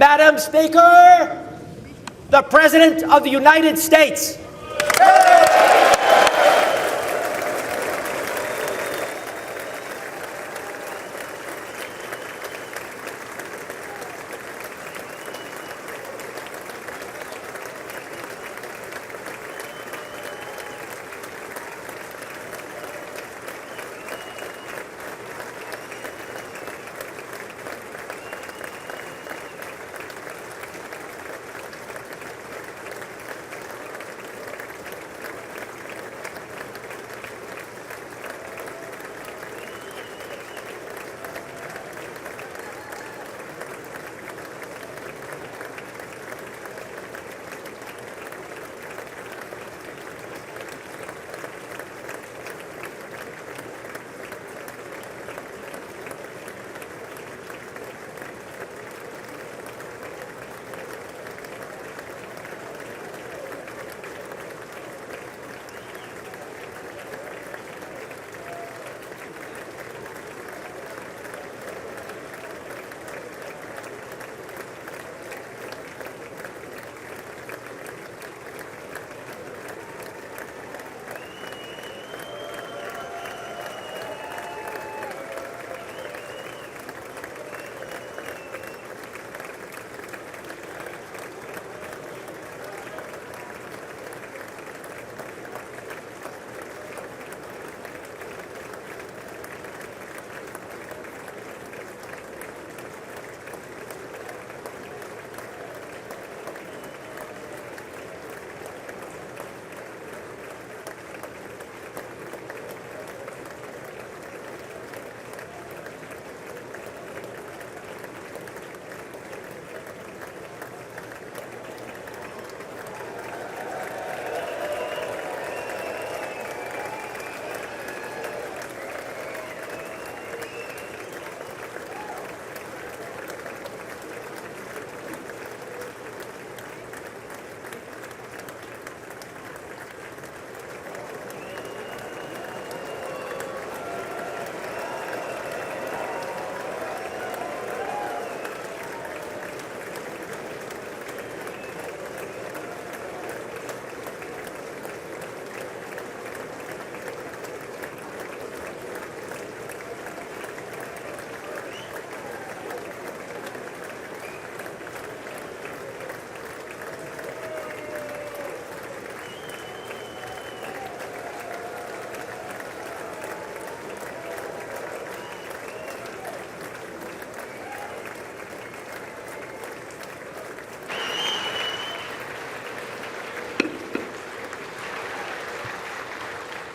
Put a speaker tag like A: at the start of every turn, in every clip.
A: Madam Speaker, the President of the United States.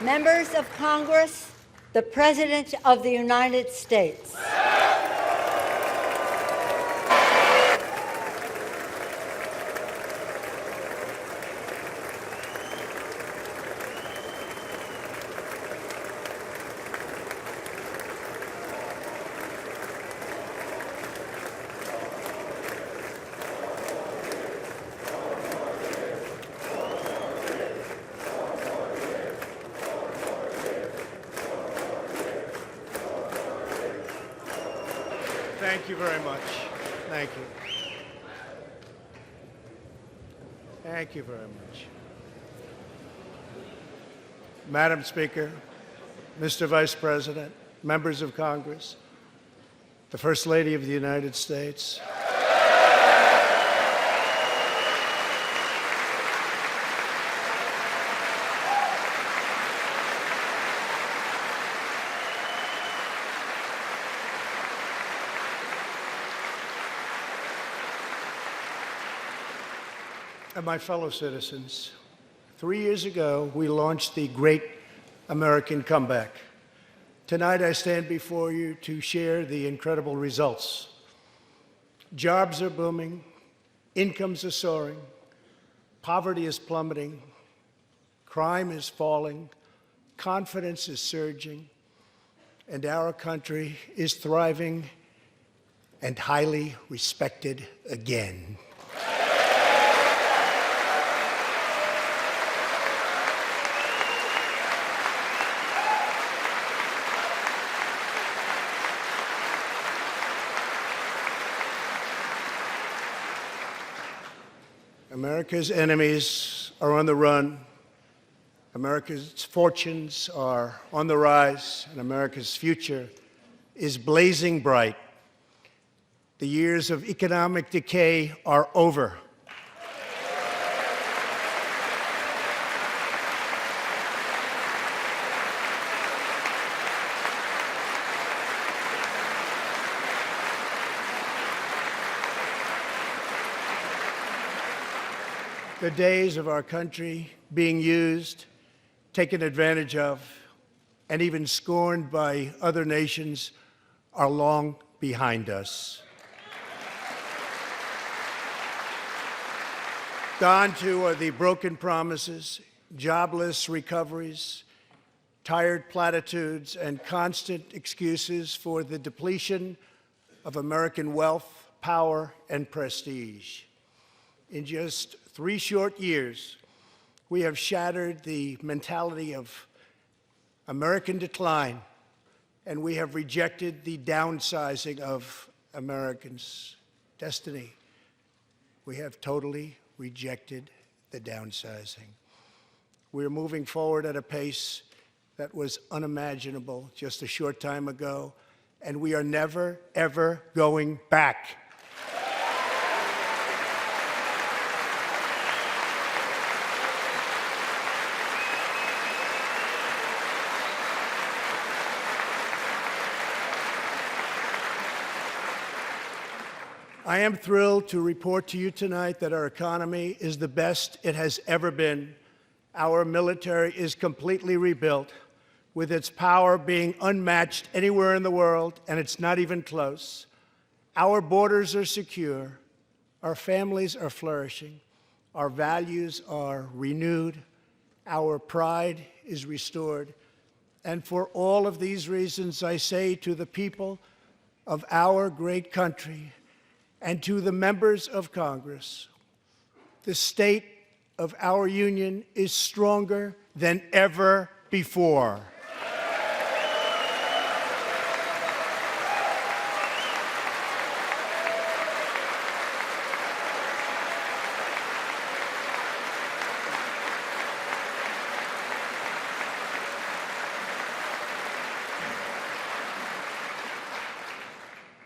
B: Members of Congress, the President of the United States.
C: Thank you very much. Thank you. Thank you very much. Madam Speaker, Mr. Vice President, members of Congress, the First Lady of the United States, and my fellow citizens, 3 years ago, we launched the Great American Comeback. Tonight, I stand before you to share the incredible results. Jobs are booming, incomes are soaring, poverty is plummeting, crime is falling, confidence is surging, and our country is thriving and highly respected again. America's enemies are on the run. America's fortunes are on the rise, and America's future is blazing bright. The years of economic decay are over. The days of our country being used, taken advantage of, and even scorned by other nations are long behind us. Gone too are the broken promises, jobless recoveries, tired platitudes, and constant excuses for the depletion of American wealth, power, and prestige. In just 3 short years, we have shattered the mentality of American decline, and we have rejected the downsizing of Americans' destiny. We have totally rejected the downsizing. We're moving forward at a pace that was unimaginable just a short time ago, and we are never, ever going back. I am thrilled to report to you tonight that our economy is the best it has ever been. Our military is completely rebuilt, with its power being unmatched anywhere in the world, and it's not even close. Our borders are secure. Our families are flourishing. Our values are renewed. Our pride is restored. And for all of these reasons, I say to the people of our great country, and to the members of Congress, the state of our union is stronger than ever before.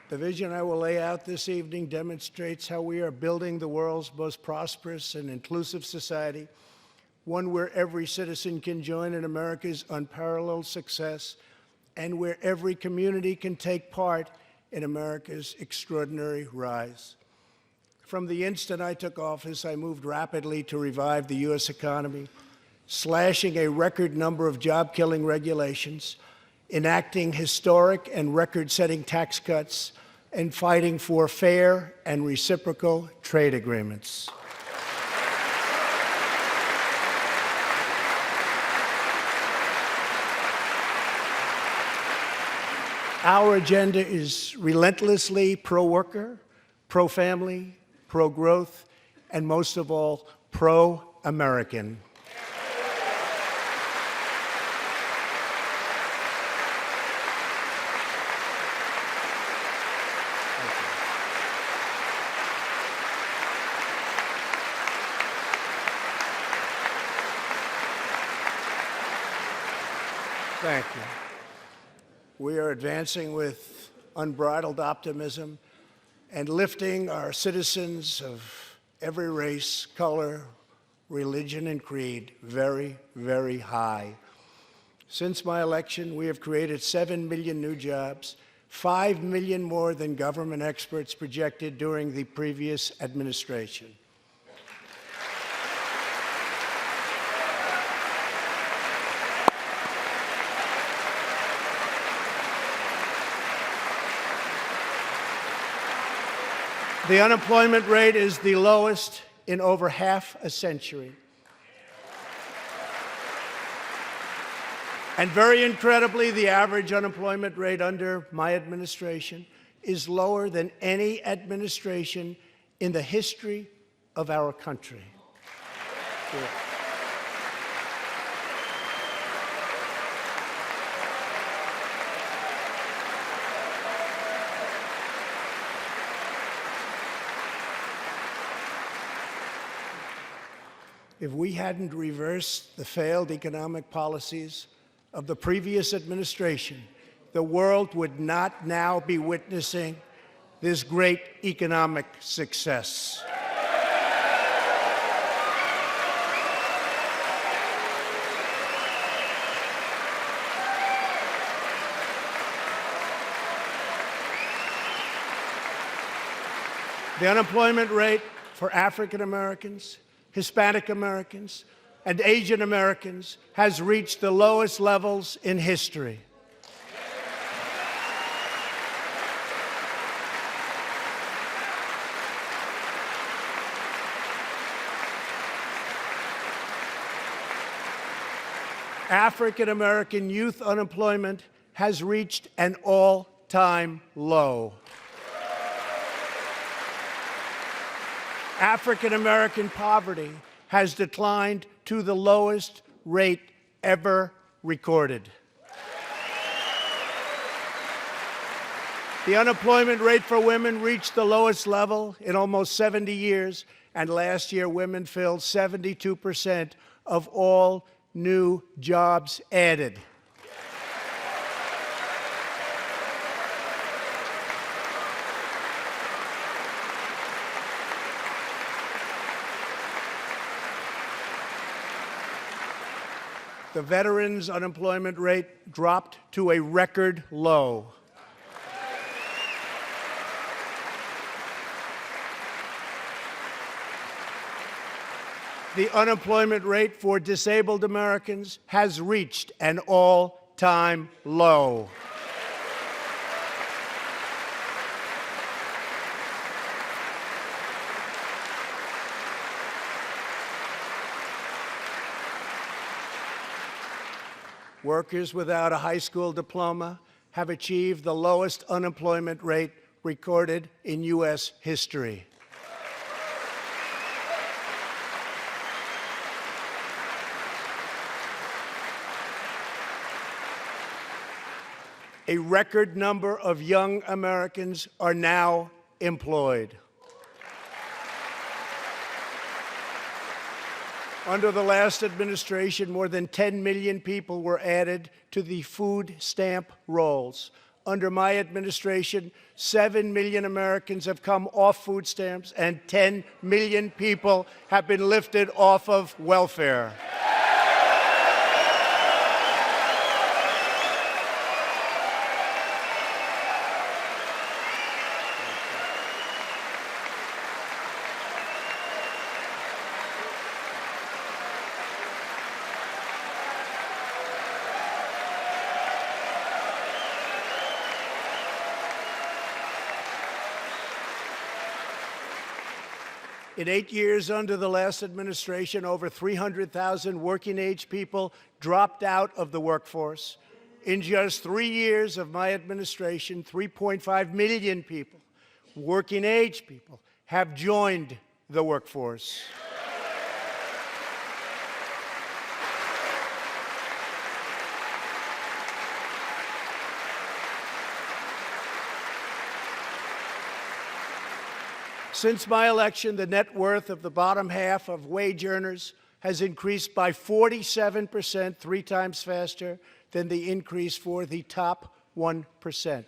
C: The vision I will lay out this evening demonstrates how we are building the world's most prosperous and inclusive society, one where every citizen can join in America's unparalleled success, and where every community can take part in America's extraordinary rise. From the instant I took office, I moved rapidly to revive the U.S. economy, slashing a record number of job-killing regulations, enacting historic and record-setting tax cuts, and fighting for fair and reciprocal trade agreements. Our agenda is relentlessly pro-worker, pro-family, pro-growth, and most of all, pro-American. Thank you. We are advancing with unbridled optimism and lifting our citizens of every race, color, religion, and creed very, very high. Since my election, we have created 7 million new jobs, 5 million more than government experts projected during the previous administration. The unemployment rate is the lowest in over half a century. And very incredibly, the average unemployment rate under my administration is lower than any administration in the history of our country. Yeah. if we hadn't reversed the failed economic policies of the previous administration, the world would not now be witnessing this great economic success. The unemployment rate for African Americans, Hispanic Americans, and Asian Americans has reached the lowest levels in history. African American youth unemployment has reached an all-time low. African American poverty has declined to the lowest rate ever recorded. The unemployment rate for women reached the lowest level in almost 70 years, and last year women filled 72% of all new jobs added. The veterans' unemployment rate dropped to a record low. The unemployment rate for disabled Americans has reached an all-time low. Workers without a high school diploma have achieved the lowest unemployment rate recorded in U.S. history. A record number of young Americans are now employed. Under the last administration, more than 10 million people were added to the food stamp rolls. Under my administration, 7 million Americans have come off food stamps, and 10 million people have been lifted off of welfare. In 8 years under the last administration, over 300,000 working-age people dropped out of the workforce. In just 3 years of my administration, 3.5 million people, working-age people, have joined the workforce. Since my election, the net worth of the bottom half of wage earners has increased by 47%, 3 times faster than the increase for the top 1%.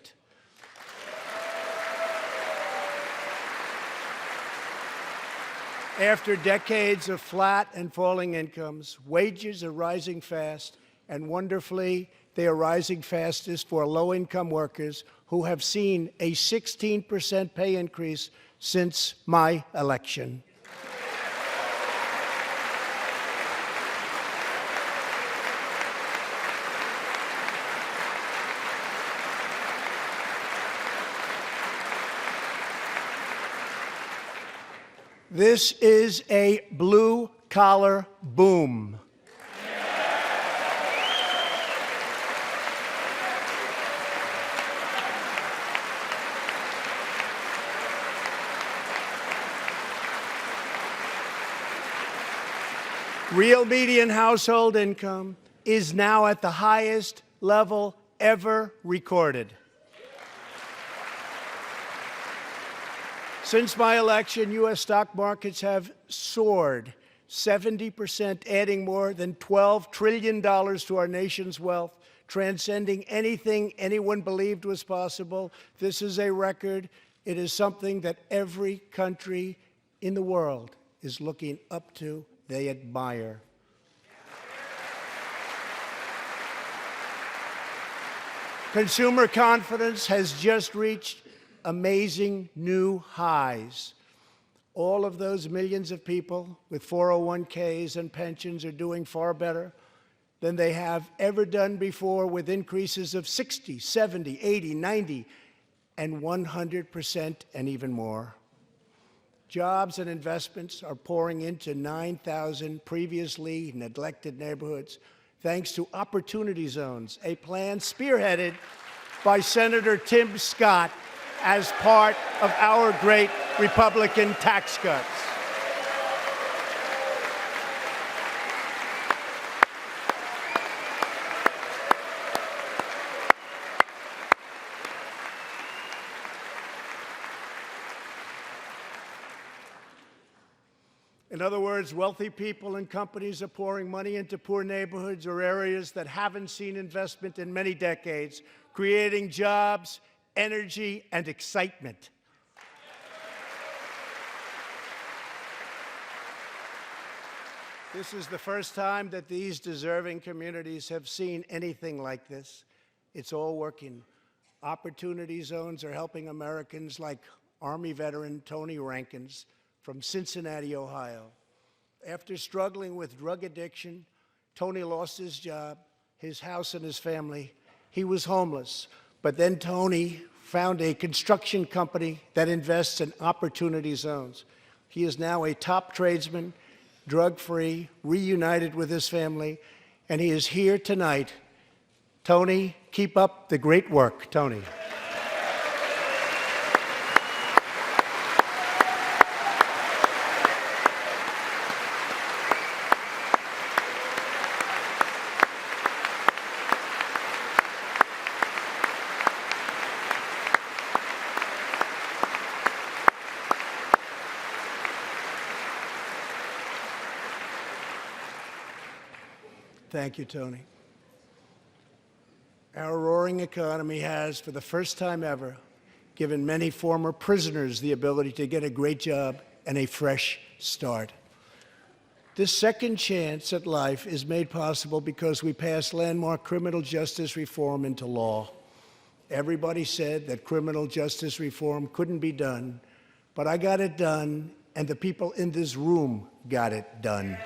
C: After decades of flat and falling incomes, wages are rising fast, and wonderfully, they are rising fastest for low-income workers who have seen a 16% pay increase since my election. This is a blue-collar boom. Real median household income is now at the highest level ever recorded. Since my election, U.S. stock markets have soared 70%, adding more than $12 trillion to our nation's wealth, transcending anything anyone believed was possible. This is a record. It is something that every country in the world is looking up to. They admire. Consumer confidence has just reached amazing new highs. All of those millions of people with 401ks and pensions are doing far better than they have ever done before, with increases of 60, 70, 80, 90, and 100% and even more. Jobs and investments are pouring into 9,000 previously neglected neighborhoods, thanks to Opportunity Zones, a plan spearheaded by Senator Tim Scott as part of our great Republican tax cuts. In other words, wealthy people and companies are pouring money into poor neighborhoods or areas that haven't seen investment in many decades, creating jobs, energy, and excitement. This is the first time that these deserving communities have seen anything like this. It's all working. Opportunity Zones are helping Americans like Army veteran Tony Rankins from Cincinnati, Ohio. After struggling with drug addiction, Tony lost his job, his house, and his family. He was homeless. But then Tony found a construction company that invests in Opportunity Zones. He is now a top tradesman, drug-free, reunited with his family, and he is here tonight. Tony, keep up the great work, Tony. Thank you, Tony. Our roaring economy has, for the first time ever, given many former prisoners the ability to get a great job and a fresh start. This second chance at life is made possible because we passed landmark criminal justice reform into law. Everybody said that criminal justice reform couldn't be done, but I got it done, and the people in this room got it done.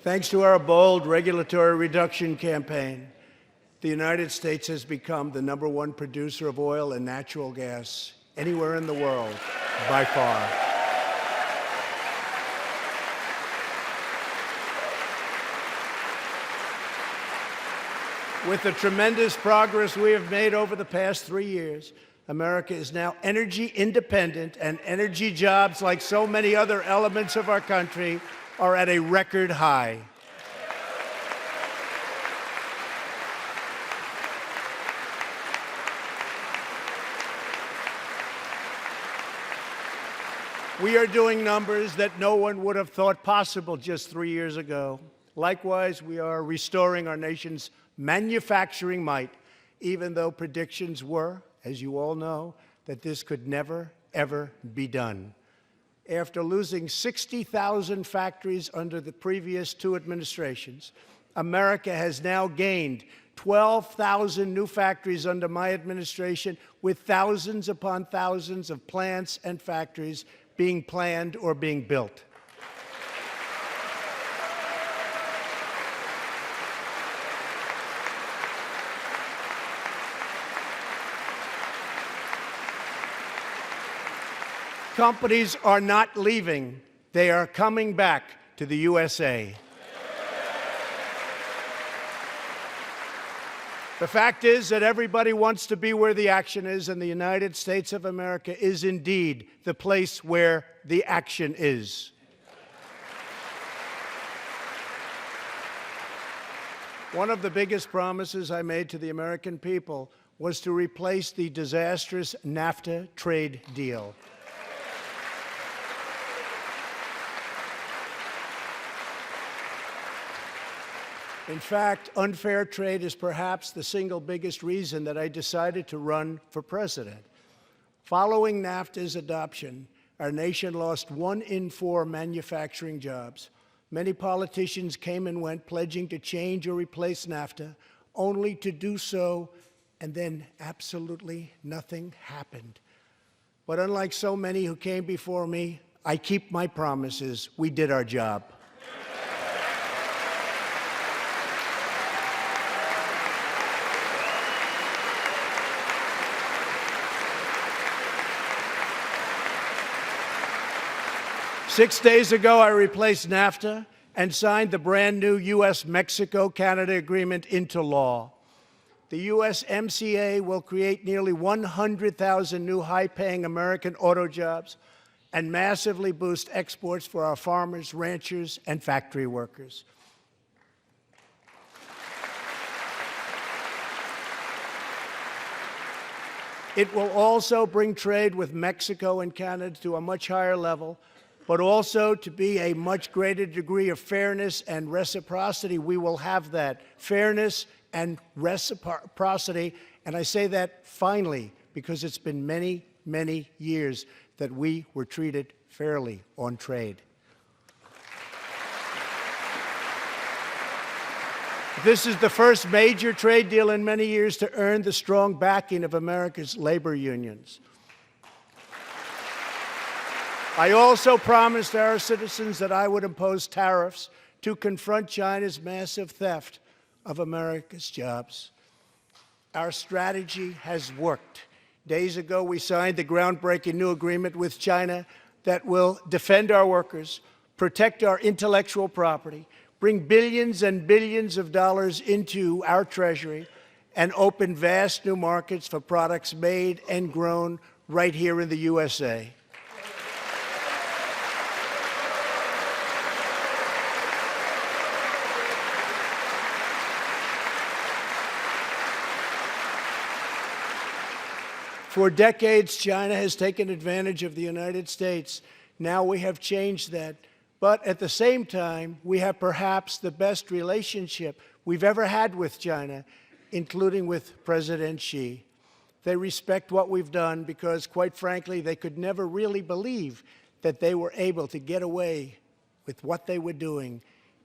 C: Thanks to our bold regulatory reduction campaign, the United States has become the #1 producer of oil and natural gas anywhere in the world, by far. With the tremendous progress we have made over the past 3 years, America is now energy independent, and energy jobs, like so many other elements of our country, are at a record high. We are doing numbers that no one would have thought possible just 3 years ago. Likewise, we are restoring our nation's manufacturing might, even though predictions were, as you all know, that this could never, ever be done. After losing 60,000 factories under the previous 2 administrations, America has now gained 12,000 new factories under my administration, with thousands upon thousands of plants and factories being planned or being built. Companies are not leaving. They are coming back to the USA. The fact is that everybody wants to be where the action is, and the United States of America is indeed the place where the action is. One of the biggest promises I made to the American people was to replace the disastrous NAFTA trade deal. In fact, unfair trade is perhaps the single biggest reason that I decided to run for president. Following NAFTA's adoption, our nation lost 1 in 4 manufacturing jobs. Many politicians came and went, pledging to change or replace NAFTA, only to do so, and then absolutely nothing happened. But unlike so many who came before me, I keep my promises. We did our job. Six days ago, I replaced NAFTA and signed the brand new U.S.-Mexico-Canada agreement into law. The USMCA will create nearly 100,000 new high-paying American auto jobs and massively boost exports for our farmers, ranchers, and factory workers. It will also bring trade with Mexico and Canada to a much higher level, but also to be a much greater degree of fairness and reciprocity. We will have that fairness and reciprocity, and I say that finally because it's been many, many years that we were treated fairly on trade. This is the first major trade deal in many years to earn the strong backing of America's labor unions. I also promised our citizens that I would impose tariffs to confront China's massive theft of America's jobs. Our strategy has worked. Days ago, we signed the groundbreaking new agreement with China that will defend our workers, protect our intellectual property, bring billions and billions of dollars into our treasury, and open vast new markets for products made and grown right here in the USA. For decades, China has taken advantage of the United States. Now we have changed that. But at the same time, we have perhaps the best relationship we've ever had with China, including with President Xi. They respect what we've done because, quite frankly, they could never really believe that they were able to get away with what they were doing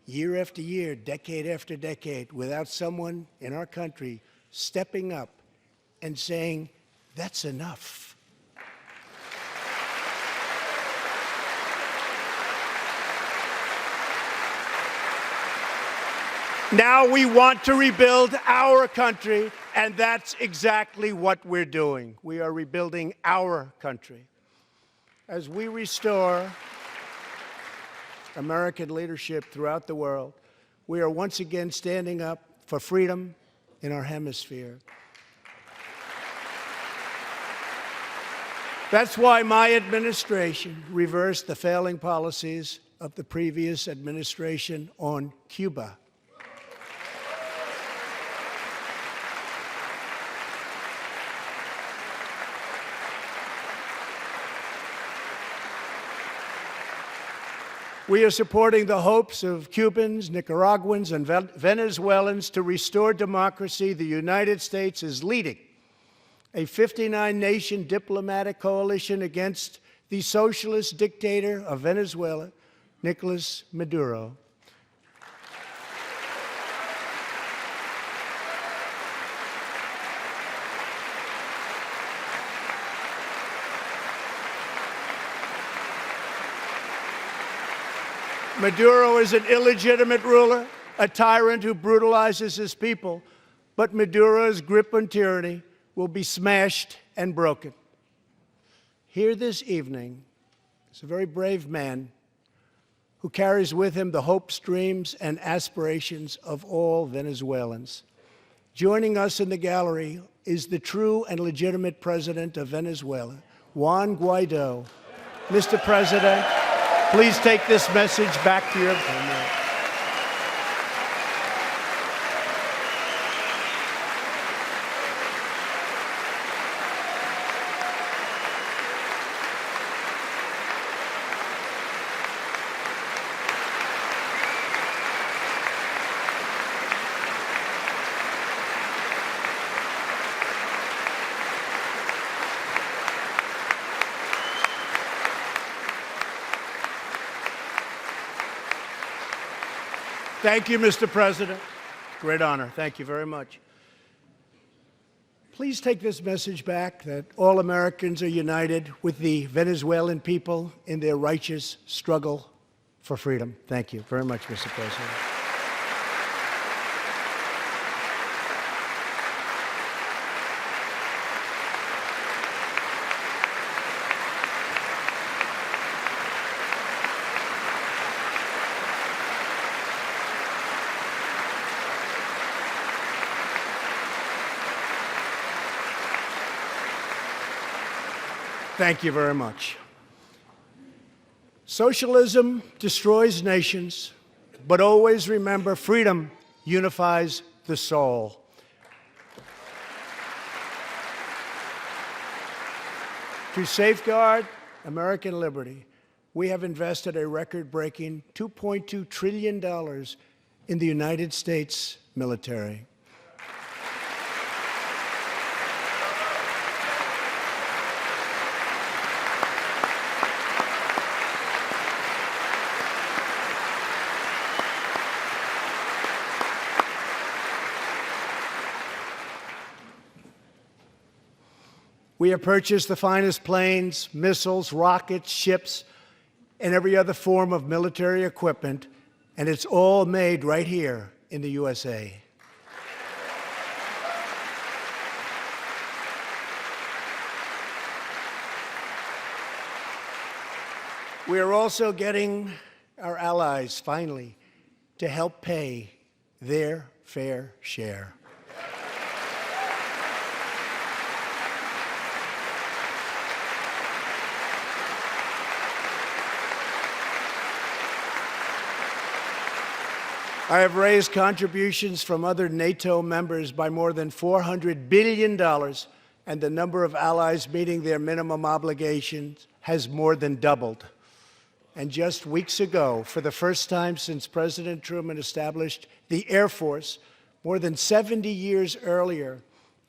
C: year after year, decade after decade, without someone in our country stepping up and saying, "That's enough." Now we want to rebuild our country, and that's exactly what we're doing. We are rebuilding our country. As we restore American leadership throughout the world, we are once again standing up for freedom in our hemisphere. That's why my administration reversed the failing policies of the previous administration on Cuba. We are supporting the hopes of Cubans, Nicaraguans, and Venezuelans to restore democracy. The United States is leading a 59-nation diplomatic coalition against the socialist dictator of Venezuela, Nicolas Maduro. Maduro is an illegitimate ruler, a tyrant who brutalizes his people, but Maduro's grip on tyranny will be smashed and broken. Here this evening is a very brave man who carries with him the hopes, dreams, and aspirations of all Venezuelans. Joining us in the gallery is the true and legitimate president of Venezuela, Juan Guaido. Mr. President, please take this message back to your homeland. Thank you, Mr. President. Great honor. Thank you very much. Please take this message back that all Americans are united with the Venezuelan people in their righteous struggle for freedom. Thank you very much, Mr. President. Thank you very much. Socialism destroys nations, but always remember freedom unifies the soul. To safeguard American liberty, we have invested a record-breaking $2.2 trillion in the United States military. We have purchased the finest planes, missiles, rockets, ships, and every other form of military equipment, and it's all made right here in the USA. We are also getting our allies, finally, to help pay their fair share. I have raised contributions from other NATO members by more than $400 billion, and the number of allies meeting their minimum obligations has more than doubled. And just weeks ago, for the first time since President Truman established the Air Force, more than 70 years earlier,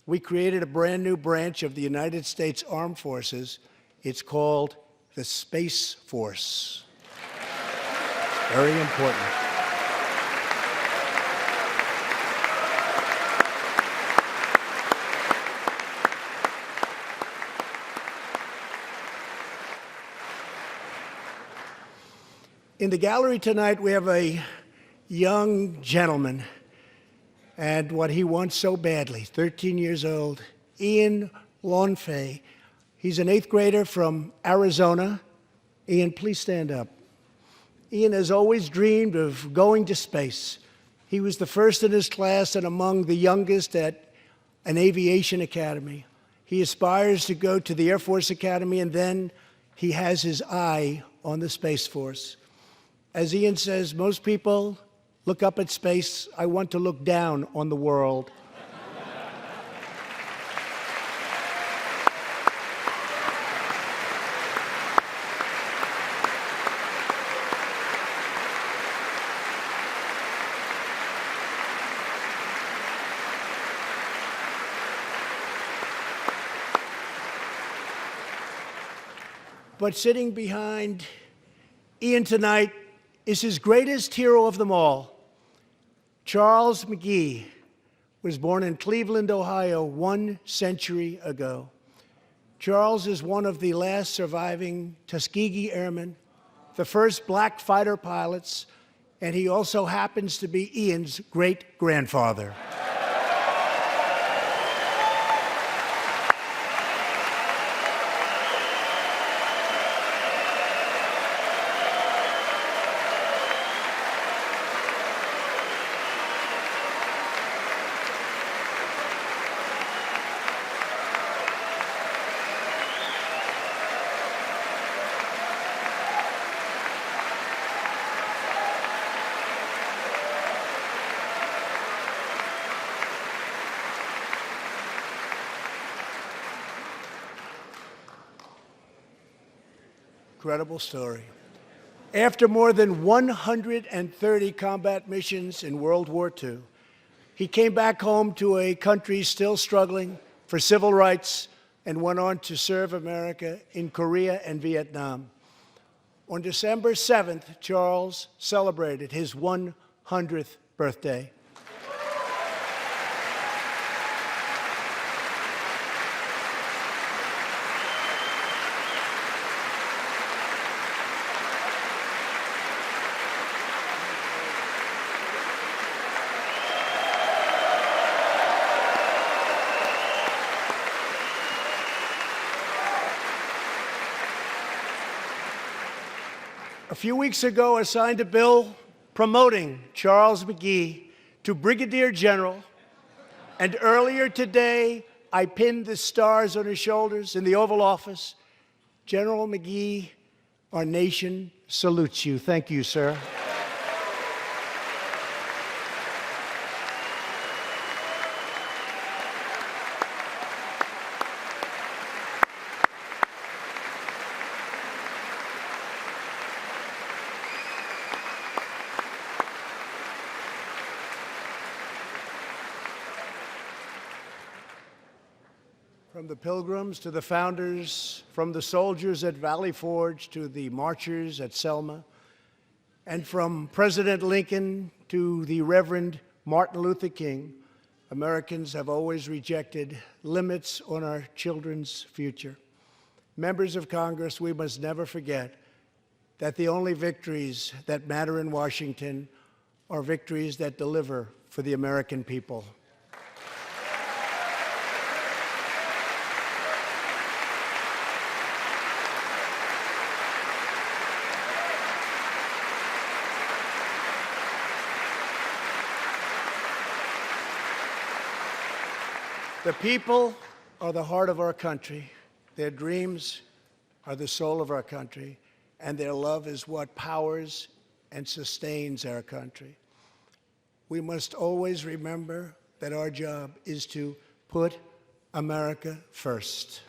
C: we created a brand new branch of the United States Armed Forces. It's called the Space Force. Very important. In the gallery tonight, we have a young gentleman, and what he wants so badly, 13 years old, Ian Lonfay. He's an 8th grader from Arizona. Ian, please stand up. Ian has always dreamed of going to space. He was the first in his class and among the youngest at an aviation academy. He aspires to go to the Air Force Academy, and then he has his eye on the Space Force. As Ian says, most people look up at space. I want to look down on the world. But sitting behind Ian tonight is his greatest hero of them all. Charles McGee was born in Cleveland, Ohio, 1 century ago. Charles is one of the last surviving Tuskegee Airmen, the first black fighter pilots, and he also happens to be Ian's great-grandfather. incredible story. After more than 130 combat missions in World War II, he came back home to a country still struggling for civil rights and went on to serve America in Korea and Vietnam. On December 7th, Charles celebrated his 100th birthday. A few weeks ago, I signed a bill promoting Charles McGee to Brigadier General, and earlier today, I pinned the stars on his shoulders in the Oval Office. General McGee, our nation salutes you. Thank you, sir. From the Pilgrims to the founders, from the soldiers at Valley Forge to the marchers at Selma, and from President Lincoln to the Reverend Martin Luther King, Americans have always rejected limits on our children's future. Members of Congress, we must never forget that the only victories that matter in Washington are victories that deliver for the American people. The people are the heart of our country. Their dreams are the soul of our country, and their love is what powers and sustains our country. We must always remember that our job is to put America first.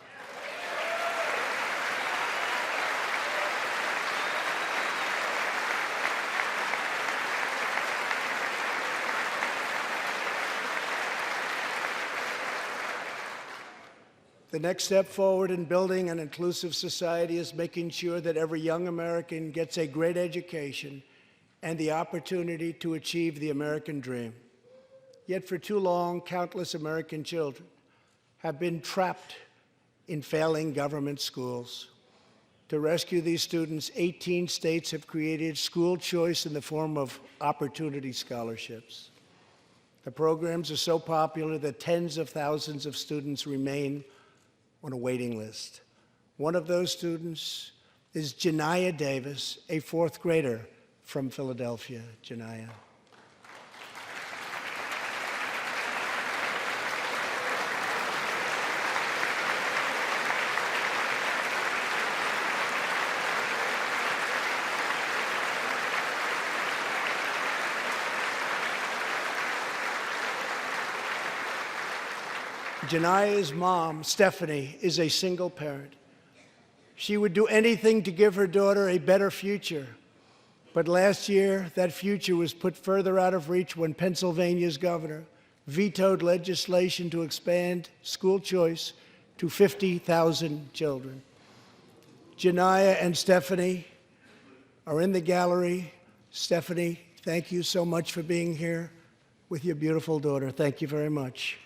C: The next step forward in building an inclusive society is making sure that every young American gets a great education and the opportunity to achieve the American dream. Yet for too long, countless American children have been trapped in failing government schools. To rescue these students, 18 states have created school choice in the form of opportunity scholarships. The programs are so popular that tens of thousands of students remain on a waiting list. One of those students is Janiyah Davis, a fourth grader from Philadelphia. Janiyah. Janiyah's mom, Stephanie, is a single parent. She would do anything to give her daughter a better future. But last year, that future was put further out of reach when Pennsylvania's governor vetoed legislation to expand school choice to 50,000 children. Janiyah and Stephanie are in the gallery. Stephanie, thank you so much for being here with your beautiful daughter. Thank you very much.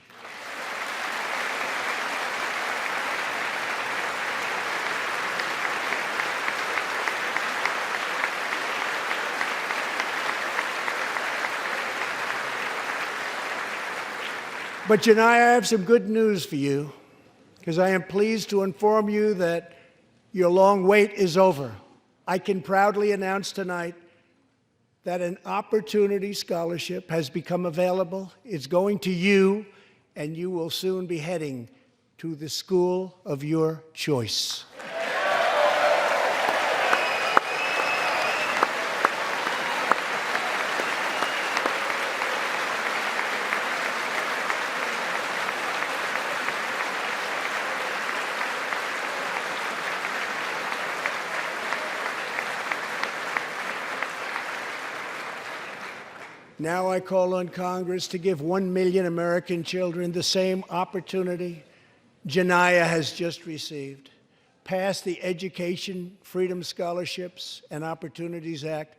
C: But Janiyah, I have some good news for you, because I am pleased to inform you that your long wait is over. I can proudly announce tonight that an opportunity scholarship has become available. It's going to you, and you will soon be heading to the school of your choice. Now I call on Congress to give 1 million American children the same opportunity Janiyah has just received. Pass the Education Freedom Scholarships and Opportunities Act,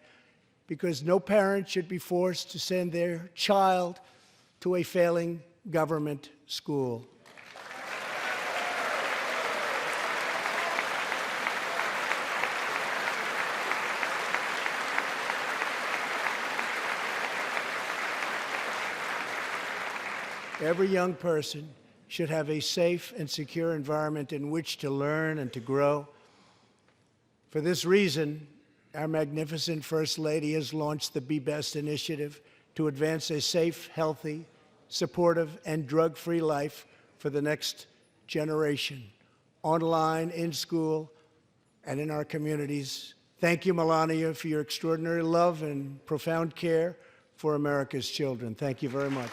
C: because no parent should be forced to send their child to a failing government school. Every young person should have a safe and secure environment in which to learn and to grow. For this reason, our magnificent First Lady has launched the Be Best initiative to advance a safe, healthy, supportive, and drug-free life for the next generation, online, in school, and in our communities. Thank you, Melania, for your extraordinary love and profound care for America's children. Thank you very much.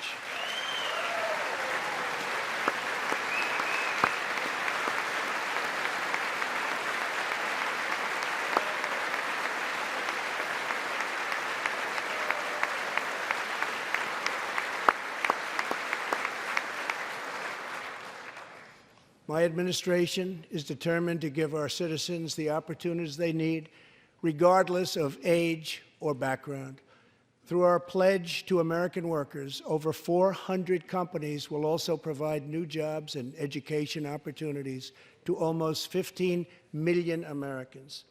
C: My administration is determined to give our citizens the opportunities they need, regardless of age or background. Through our pledge to American workers, over 400 companies will also provide new jobs and education opportunities to almost 15 million Americans.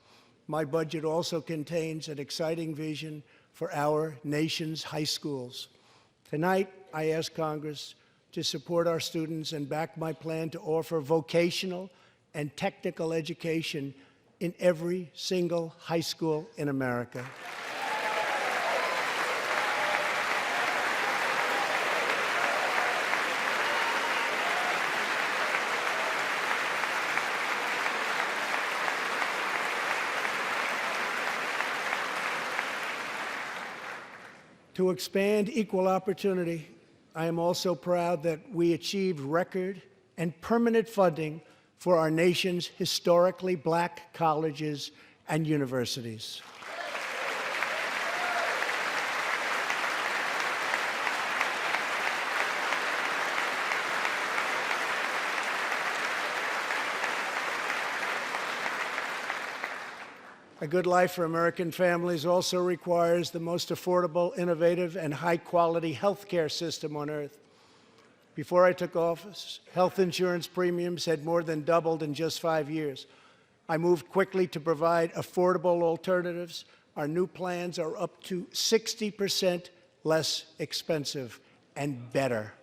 C: My budget also contains an exciting vision for our nation's high schools. Tonight, I ask Congress to support our students and back my plan to offer vocational and technical education in every single high school in America. To expand equal opportunity, I am also proud that we achieved record and permanent funding for our nation's historically black colleges and universities. A good life for American families also requires the most affordable, innovative, and high-quality health care system on earth. Before I took office, health insurance premiums had more than doubled in just 5 years. I moved quickly to provide affordable alternatives. Our new plans are up to 60% less expensive and better.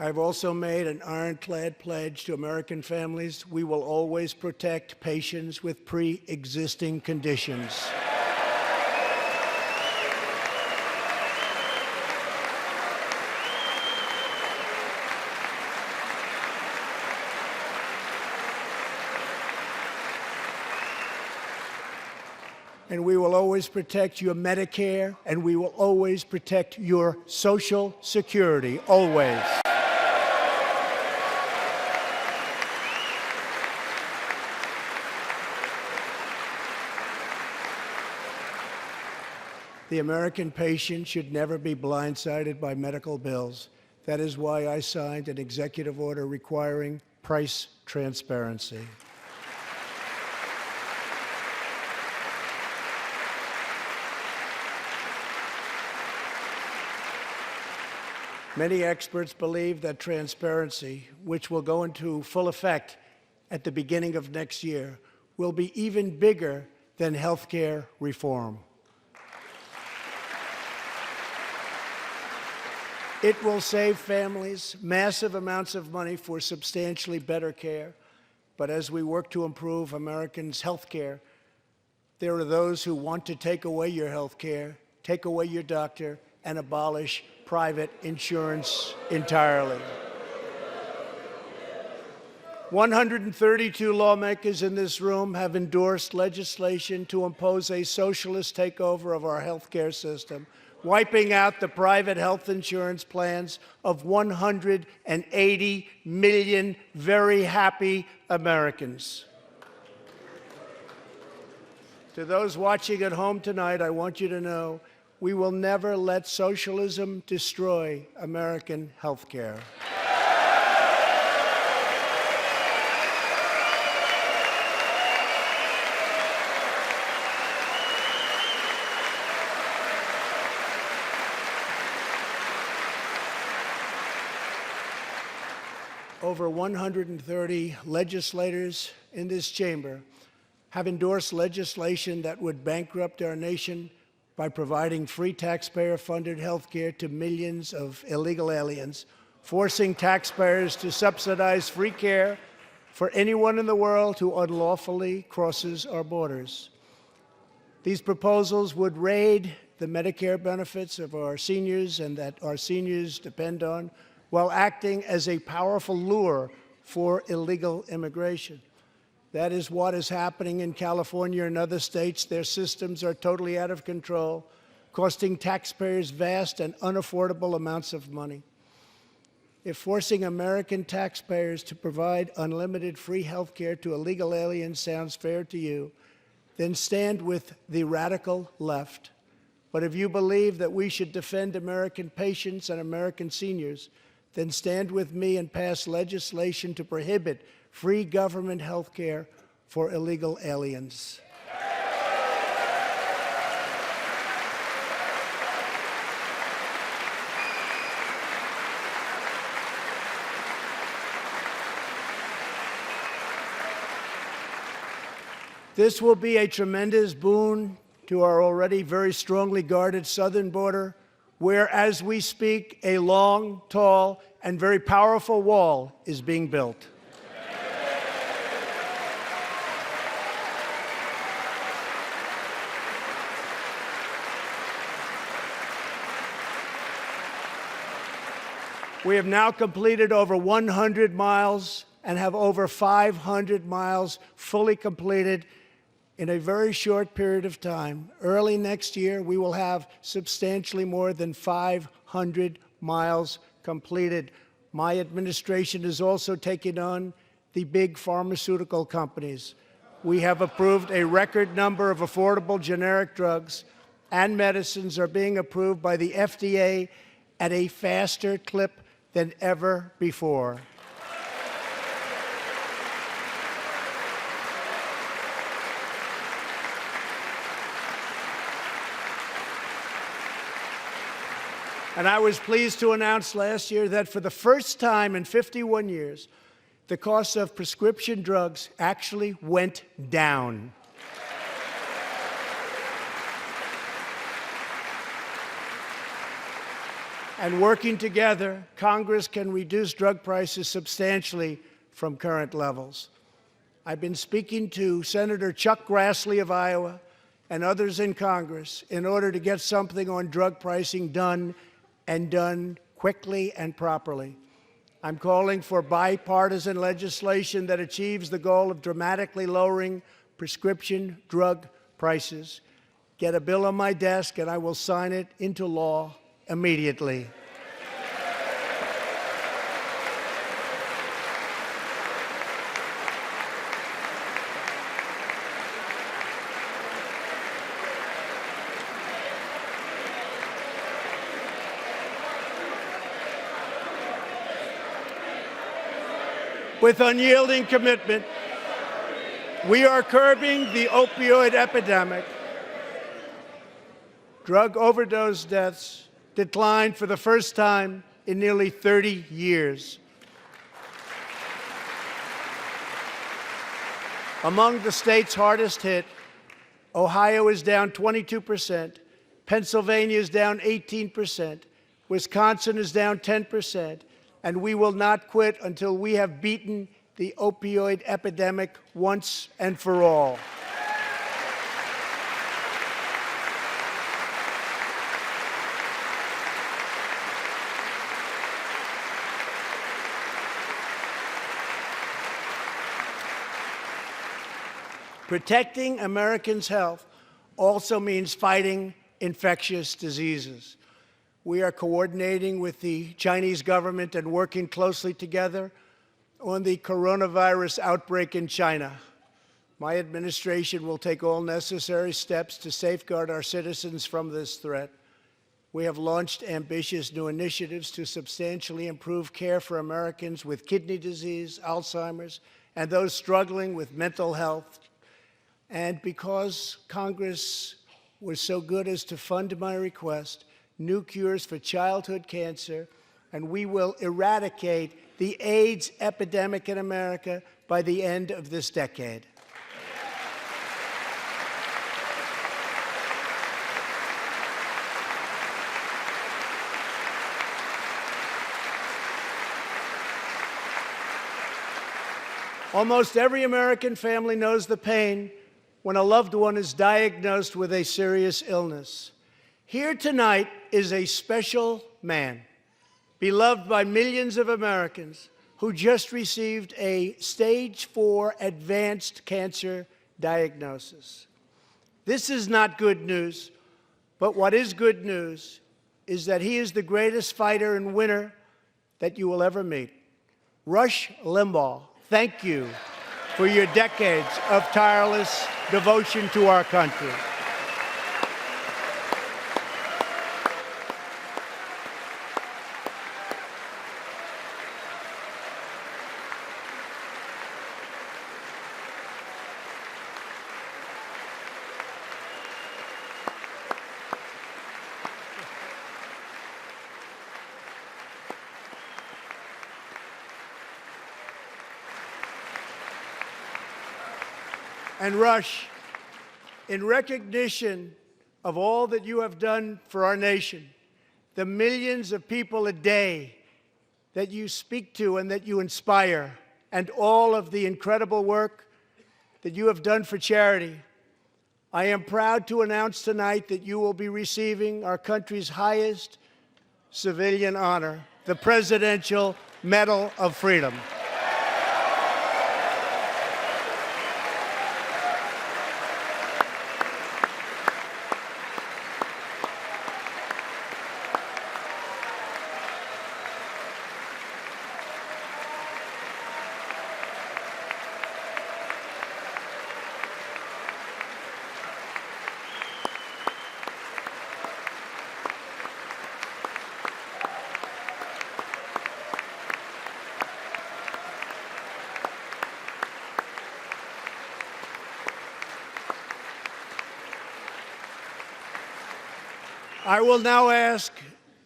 C: I've also made an ironclad pledge to American families. We will always protect patients with pre-existing conditions. And we will always protect your Medicare, and we will always protect your Social Security, always. The American patient should never be blindsided by medical bills. That is why I signed an executive order requiring price transparency. Many experts believe that transparency, which will go into full effect at the beginning of next year, will be even bigger than health care reform. It will save families massive amounts of money for substantially better care. But as we work to improve Americans' health care, there are those who want to take away your health care, take away your doctor, and abolish private insurance entirely. 132 lawmakers in this room have endorsed legislation to impose a socialist takeover of our health care system, wiping out the private health insurance plans of 180 million very happy Americans. To those watching at home tonight, I want you to know we will never let socialism destroy American health care. Over 130 legislators in this chamber have endorsed legislation that would bankrupt our nation by providing free taxpayer-funded health care to millions of illegal aliens, forcing taxpayers to subsidize free care for anyone in the world who unlawfully crosses our borders. These proposals would raid the Medicare benefits of our seniors and that our seniors depend on, while acting as a powerful lure for illegal immigration. That is what is happening in California and other states. Their systems are totally out of control, costing taxpayers vast and unaffordable amounts of money. If forcing American taxpayers to provide unlimited free health care to illegal aliens sounds fair to you, then stand with the radical left. But if you believe that we should defend American patients and American seniors, then stand with me and pass legislation to prohibit free government health care for illegal aliens. This will be a tremendous boon to our already very strongly guarded southern border, where, as we speak, a long, tall, and very powerful wall is being built. We have now completed over 100 miles and have over 500 miles fully completed in a very short period of time. Early next year, we will have substantially more than 500 miles completed. My administration is also taking on the big pharmaceutical companies. We have approved a record number of affordable generic drugs, and medicines are being approved by the FDA at a faster clip than ever before. And I was pleased to announce last year that for the first time in 51 years, the cost of prescription drugs actually went down. And working together, Congress can reduce drug prices substantially from current levels. I've been speaking to Senator Chuck Grassley of Iowa and others in Congress in order to get something on drug pricing done, and done quickly and properly. I'm calling for bipartisan legislation that achieves the goal of dramatically lowering prescription drug prices. Get a bill on my desk, and I will sign it into law immediately. With unyielding commitment, we are curbing the opioid epidemic. Drug overdose deaths declined for the first time in nearly 30 years. Among the states hardest hit, Ohio is down 22%, Pennsylvania is down 18%, Wisconsin is down 10%, and we will not quit until we have beaten the opioid epidemic once and for all. Protecting Americans' health also means fighting infectious diseases. We are coordinating with the Chinese government and working closely together on the coronavirus outbreak in China. My administration will take all necessary steps to safeguard our citizens from this threat. We have launched ambitious new initiatives to substantially improve care for Americans with kidney disease, Alzheimer's, and those struggling with mental health. And because Congress was so good as to fund my request, new cures for childhood cancer, and we will eradicate the AIDS epidemic in America by the end of this decade. Almost every American family knows the pain when a loved one is diagnosed with a serious illness. Here tonight is a special man, beloved by millions of Americans, who just received a stage 4 advanced cancer diagnosis. This is not good news, but what is good news is that he is the greatest fighter and winner that you will ever meet. Rush Limbaugh, thank you for your decades of tireless devotion to our country. And Rush, in recognition of all that you have done for our nation, the millions of people a day that you speak to and that you inspire, and all of the incredible work that you have done for charity, I am proud to announce tonight that you will be receiving our country's highest civilian honor, the Presidential Medal of Freedom. I will now ask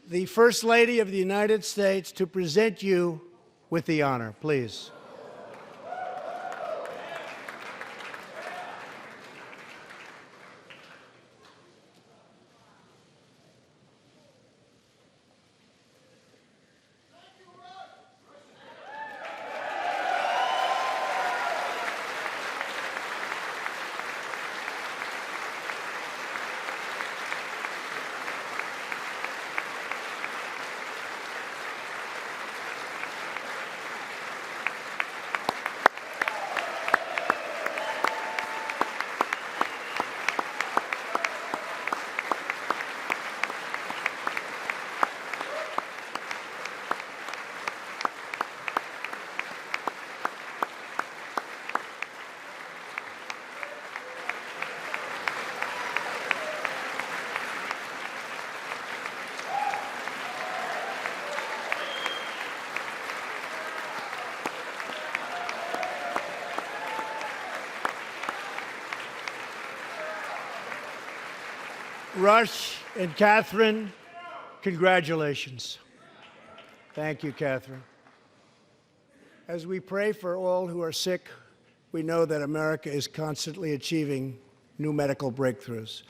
C: the First Lady of the United States to present you with the honor, please. Rush and Catherine, congratulations. Thank you, Catherine. As we pray for all who are sick, we know that America is constantly achieving new medical breakthroughs.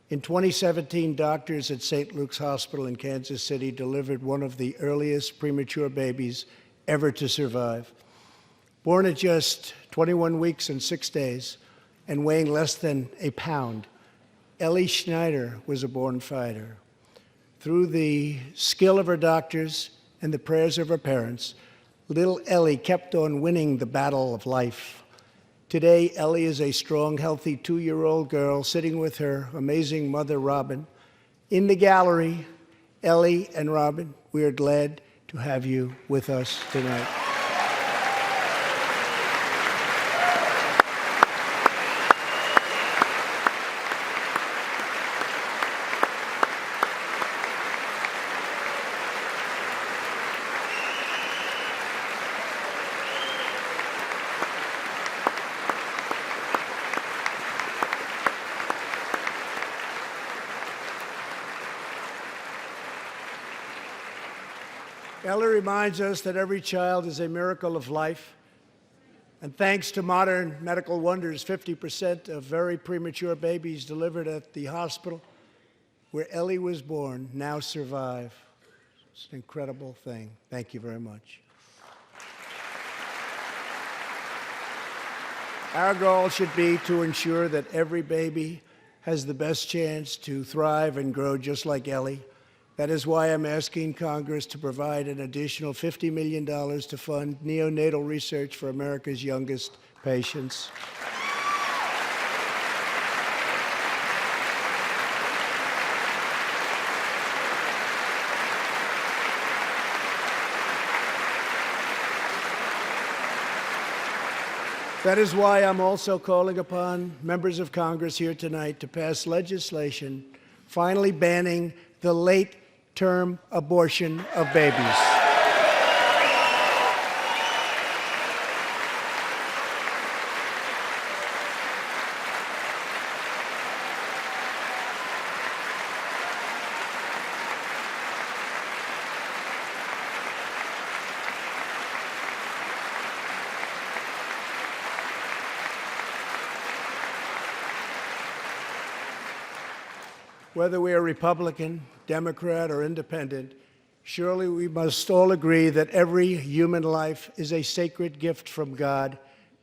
C: In 2017, doctors at St. Luke's Hospital in Kansas City delivered one of the earliest premature babies ever to survive. Born at just 21 weeks and 6 days and weighing less than a pound, Ellie Schneider was a born fighter. Through the skill of her doctors and the prayers of her parents, little Ellie kept on winning the battle of life. Today, Ellie is a strong, healthy 2-year-old girl sitting with her amazing mother, Robin, In the gallery, Ellie and Robin, we are glad to have you with us tonight. Ellie reminds us that every child is a miracle of life. And thanks to modern medical wonders, 50% of very premature babies delivered at the hospital where Ellie was born now survive. It's an incredible thing. Thank you very much. Our goal should be to ensure that every baby has the best chance to thrive and grow just like Ellie. That is why I'm asking Congress to provide an additional $50 million to fund neonatal research for America's youngest patients. That is why I'm also calling upon members of Congress here tonight to pass legislation finally banning the late-term abortion of babies. Whether we are Republican, Democrat, or Independent, surely we must all agree that every human life is a sacred gift from God.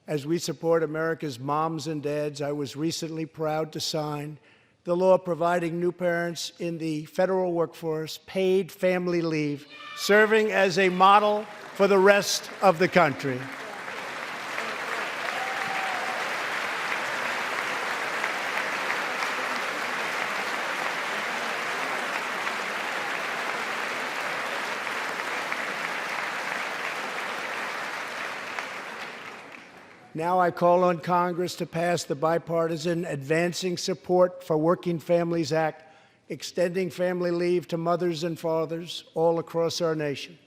C: As we support America's moms and dads, I was recently proud to sign the law providing new parents in the federal workforce paid family leave, serving as a model for the rest of the country. Now I call on Congress to pass the bipartisan Advancing Support for Working Families Act, extending family leave to mothers and fathers all across our nation.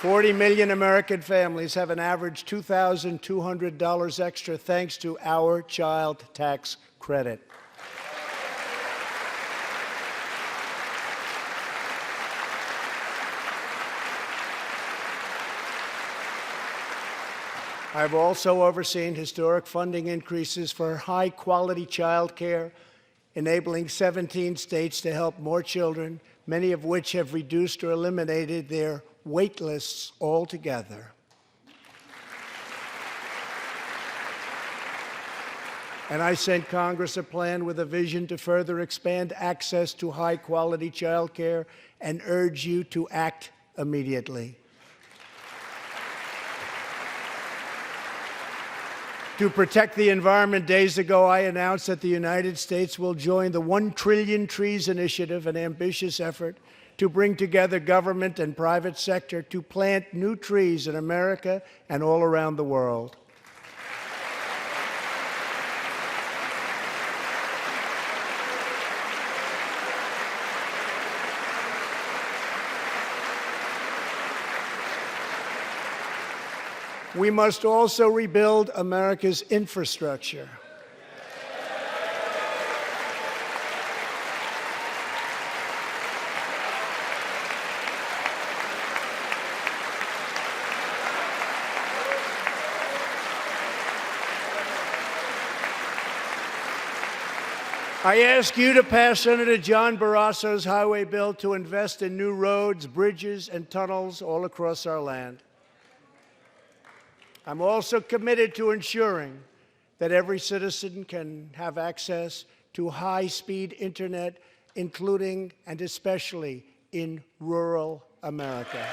C: $40 million American families have an average $2,200 extra thanks to our child tax credit. I've also overseen historic funding increases for high-quality child care, enabling 17 states to help more children, many of which have reduced or eliminated their wait lists altogether. And I sent Congress a plan with a vision to further expand access to high-quality child care and urge you to act immediately. To protect the environment, days ago, I announced that the United States will join the 1 Trillion Trees Initiative, an ambitious effort to bring together government and private sector to plant new trees in America and all around the world. We must also rebuild America's infrastructure. I ask you to pass Senator John Barrasso's highway bill to invest in new roads, bridges, and tunnels all across our land. I'm also committed to ensuring that every citizen can have access to high-speed internet, including and especially in rural America.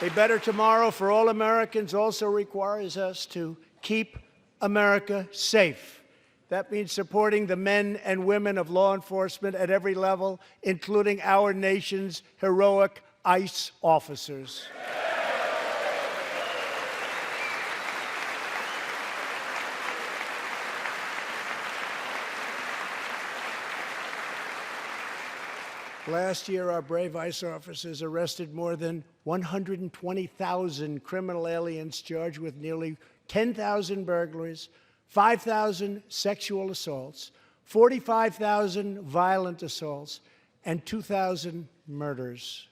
C: A better tomorrow for all Americans also requires us to keep America safe. That means supporting the men and women of law enforcement at every level, including our nation's heroic ICE officers. Last year, our brave ICE officers arrested more than 120,000 criminal aliens charged with nearly 10,000 burglaries, 5,000 sexual assaults, 45,000 violent assaults, and 2,000 murders.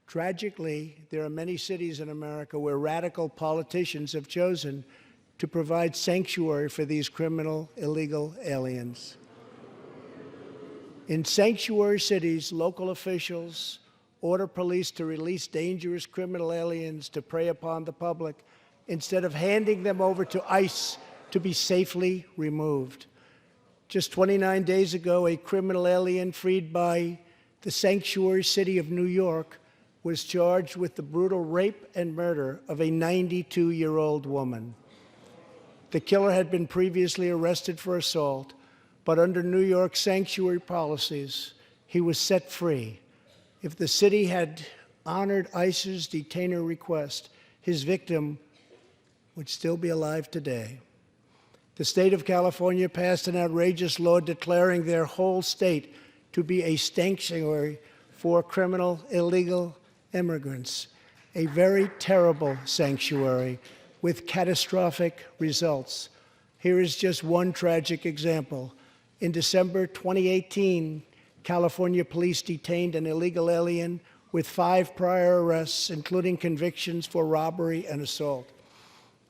C: Tragically, there are many cities in America where radical politicians have chosen to provide sanctuary for these criminal illegal aliens. In sanctuary cities, local officials order police to release dangerous criminal aliens to prey upon the public instead of handing them over to ICE to be safely removed. Just 29 days ago, a criminal alien freed by the sanctuary city of New York was charged with the brutal rape and murder of a 92-year-old woman. The killer had been previously arrested for assault, but under New York sanctuary policies, he was set free. If the city had honored ICE's detainer request, his victim would still be alive today. The state of California passed an outrageous law declaring their whole state to be a sanctuary for criminal illegal immigrants, a very terrible sanctuary with catastrophic results. Here is just one tragic example. In December 2018, California police detained an illegal alien with 5 prior arrests, including convictions for robbery and assault.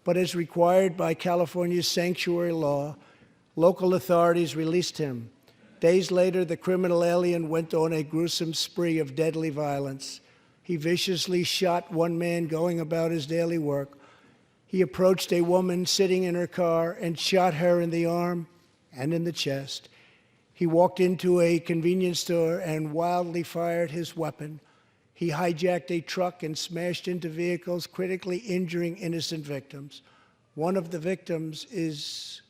C: But as required by California's sanctuary law, local authorities released him. Days later, the criminal alien went on a gruesome spree of deadly violence. He viciously shot one man going about his daily work. He approached a woman sitting in her car and shot her in the arm and in the chest. He walked into a convenience store and wildly fired his weapon. He hijacked a truck and smashed into vehicles, critically injuring innocent victims. One of the victims is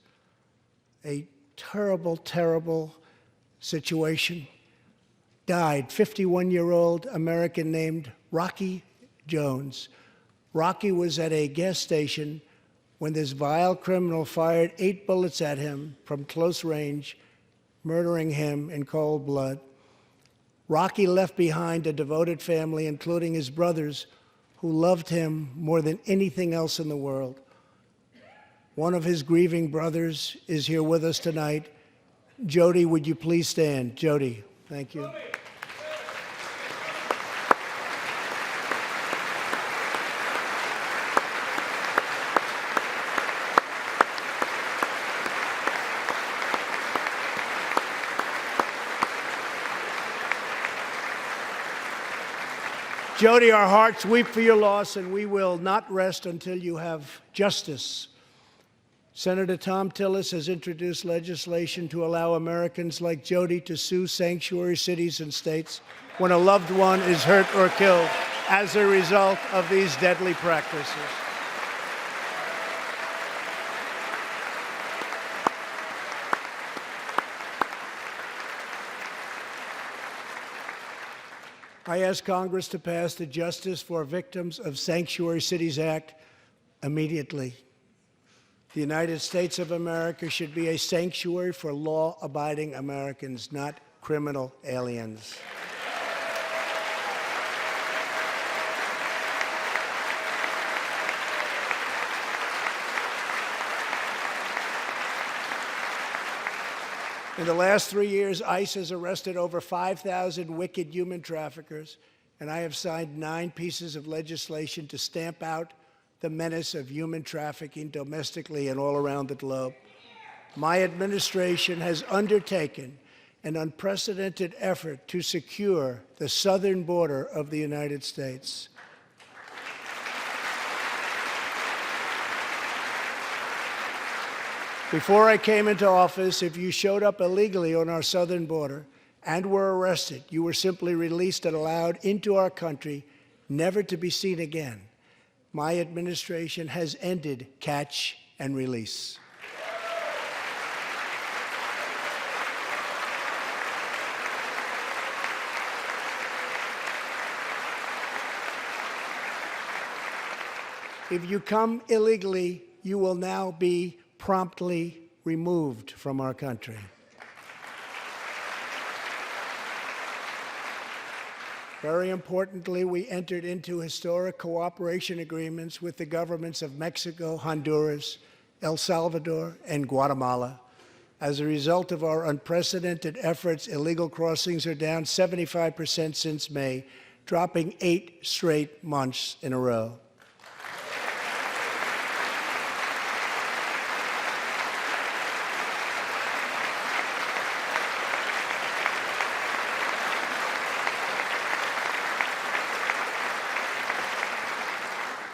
C: a terrible, terrible situation. Died, 51-year-old American named Rocky Jones. Rocky was at a gas station when this vile criminal fired 8 bullets at him from close range, murdering him in cold blood. Rocky left behind a devoted family, including his brothers, who loved him more than anything else in the world. One of his grieving brothers is here with us tonight. Jody, would you please stand? Jody, thank you. Jody, our hearts weep for your loss, and we will not rest until you have justice. Senator Tom Tillis has introduced legislation to allow Americans like Jody to sue sanctuary cities and states when a loved one is hurt or killed as a result of these deadly practices. I ask Congress to pass the Justice for Victims of Sanctuary Cities Act immediately. The United States of America should be a sanctuary for law-abiding Americans, not criminal aliens. In the last 3 years, ICE has arrested over 5,000 wicked human traffickers, and I have signed 9 pieces of legislation to stamp out the menace of human trafficking domestically and all around the globe. My administration has undertaken an unprecedented effort to secure the southern border of the United States. Before I came into office, if you showed up illegally on our southern border and were arrested, you were simply released and allowed into our country, never to be seen again. My administration has ended catch and release. If you come illegally, you will now be promptly removed from our country. Very importantly, we entered into historic cooperation agreements with the governments of Mexico, Honduras, El Salvador, and Guatemala. As a result of our unprecedented efforts, illegal crossings are down 75% since May, dropping 8 straight months in a row.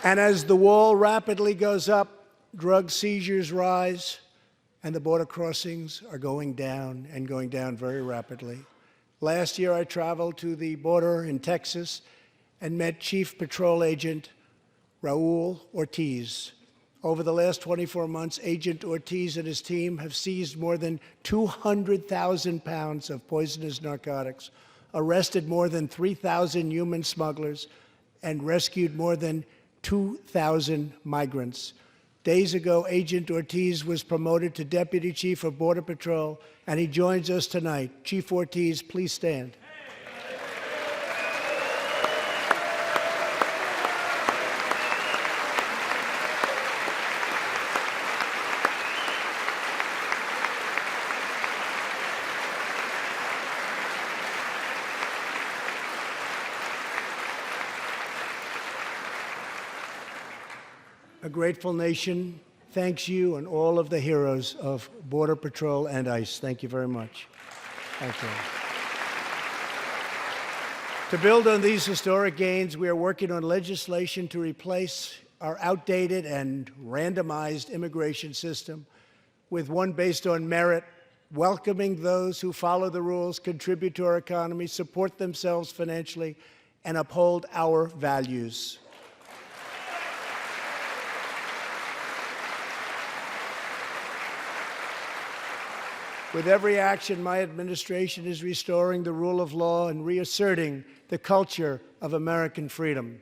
C: And as the wall rapidly goes up, drug seizures rise, and the border crossings are going down and going down very rapidly. Last year, I traveled to the border in Texas and met Chief Patrol Agent Raul Ortiz. Over the last 24 months, Agent Ortiz and his team have seized more than 200,000 pounds of poisonous narcotics, arrested more than 3,000 human smugglers, and rescued more than 2,000 migrants. Days ago, Agent Ortiz was promoted to Deputy Chief of Border Patrol, and he joins us tonight. Chief Ortiz, please stand. A grateful nation thanks you and all of the heroes of Border Patrol and ICE. Thank you very much. Thank you. To build on these historic gains, we are working on legislation to replace our outdated and randomized immigration system with one based on merit, welcoming those who follow the rules, contribute to our economy, support themselves financially, and uphold our values. With every action, my administration is restoring the rule of law and reasserting the culture of American freedom.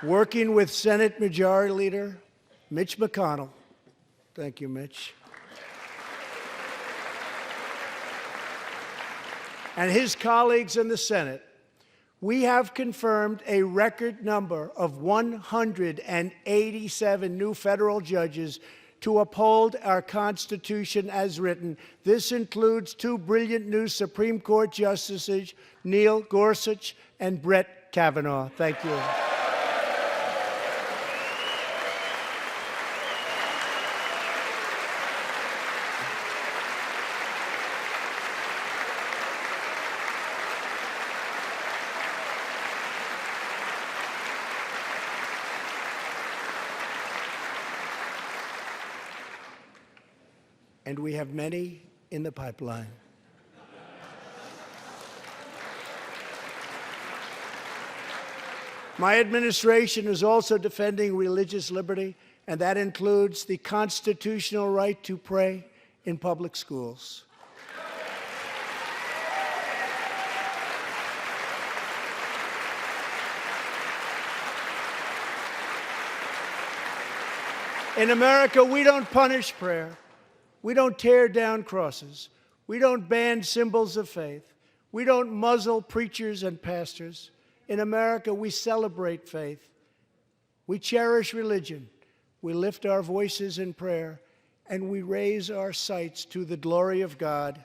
C: Working with Senate Majority Leader Mitch McConnell, thank you, Mitch, and his colleagues in the Senate, we have confirmed a record number of 187 new federal judges to uphold our Constitution as written. This includes 2 brilliant new Supreme Court justices, Neil Gorsuch and Brett Kavanaugh. Thank you. And we have many in the pipeline. My administration is also defending religious liberty, and that includes the constitutional right to pray in public schools. In America, we don't punish prayer. We don't tear down crosses. We don't ban symbols of faith. We don't muzzle preachers and pastors. In America, we celebrate faith. We cherish religion. We lift our voices in prayer, and we raise our sights to the glory of God.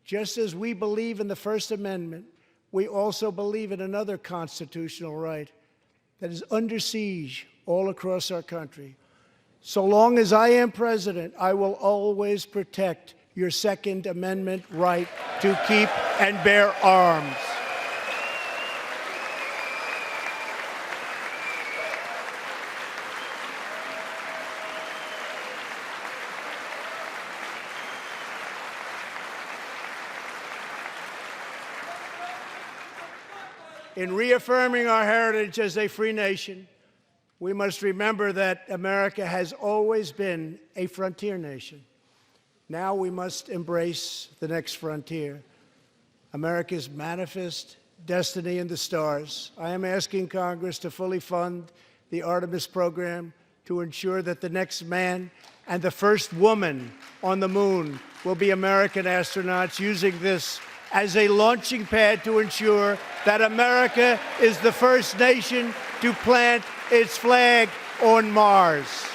C: Just as we believe in the First Amendment, we also believe in another constitutional right that is under siege all across our country. So long as I am president, I will always protect your Second Amendment right to keep and bear arms. In reaffirming our heritage as a free nation, we must remember that America has always been a frontier nation. Now we must embrace the next frontier, America's manifest destiny in the stars. I am asking Congress to fully fund the Artemis program to ensure that the next man and the first woman on the moon will be American astronauts, using this as a launching pad to ensure that America is the first nation to plant its flag on Mars.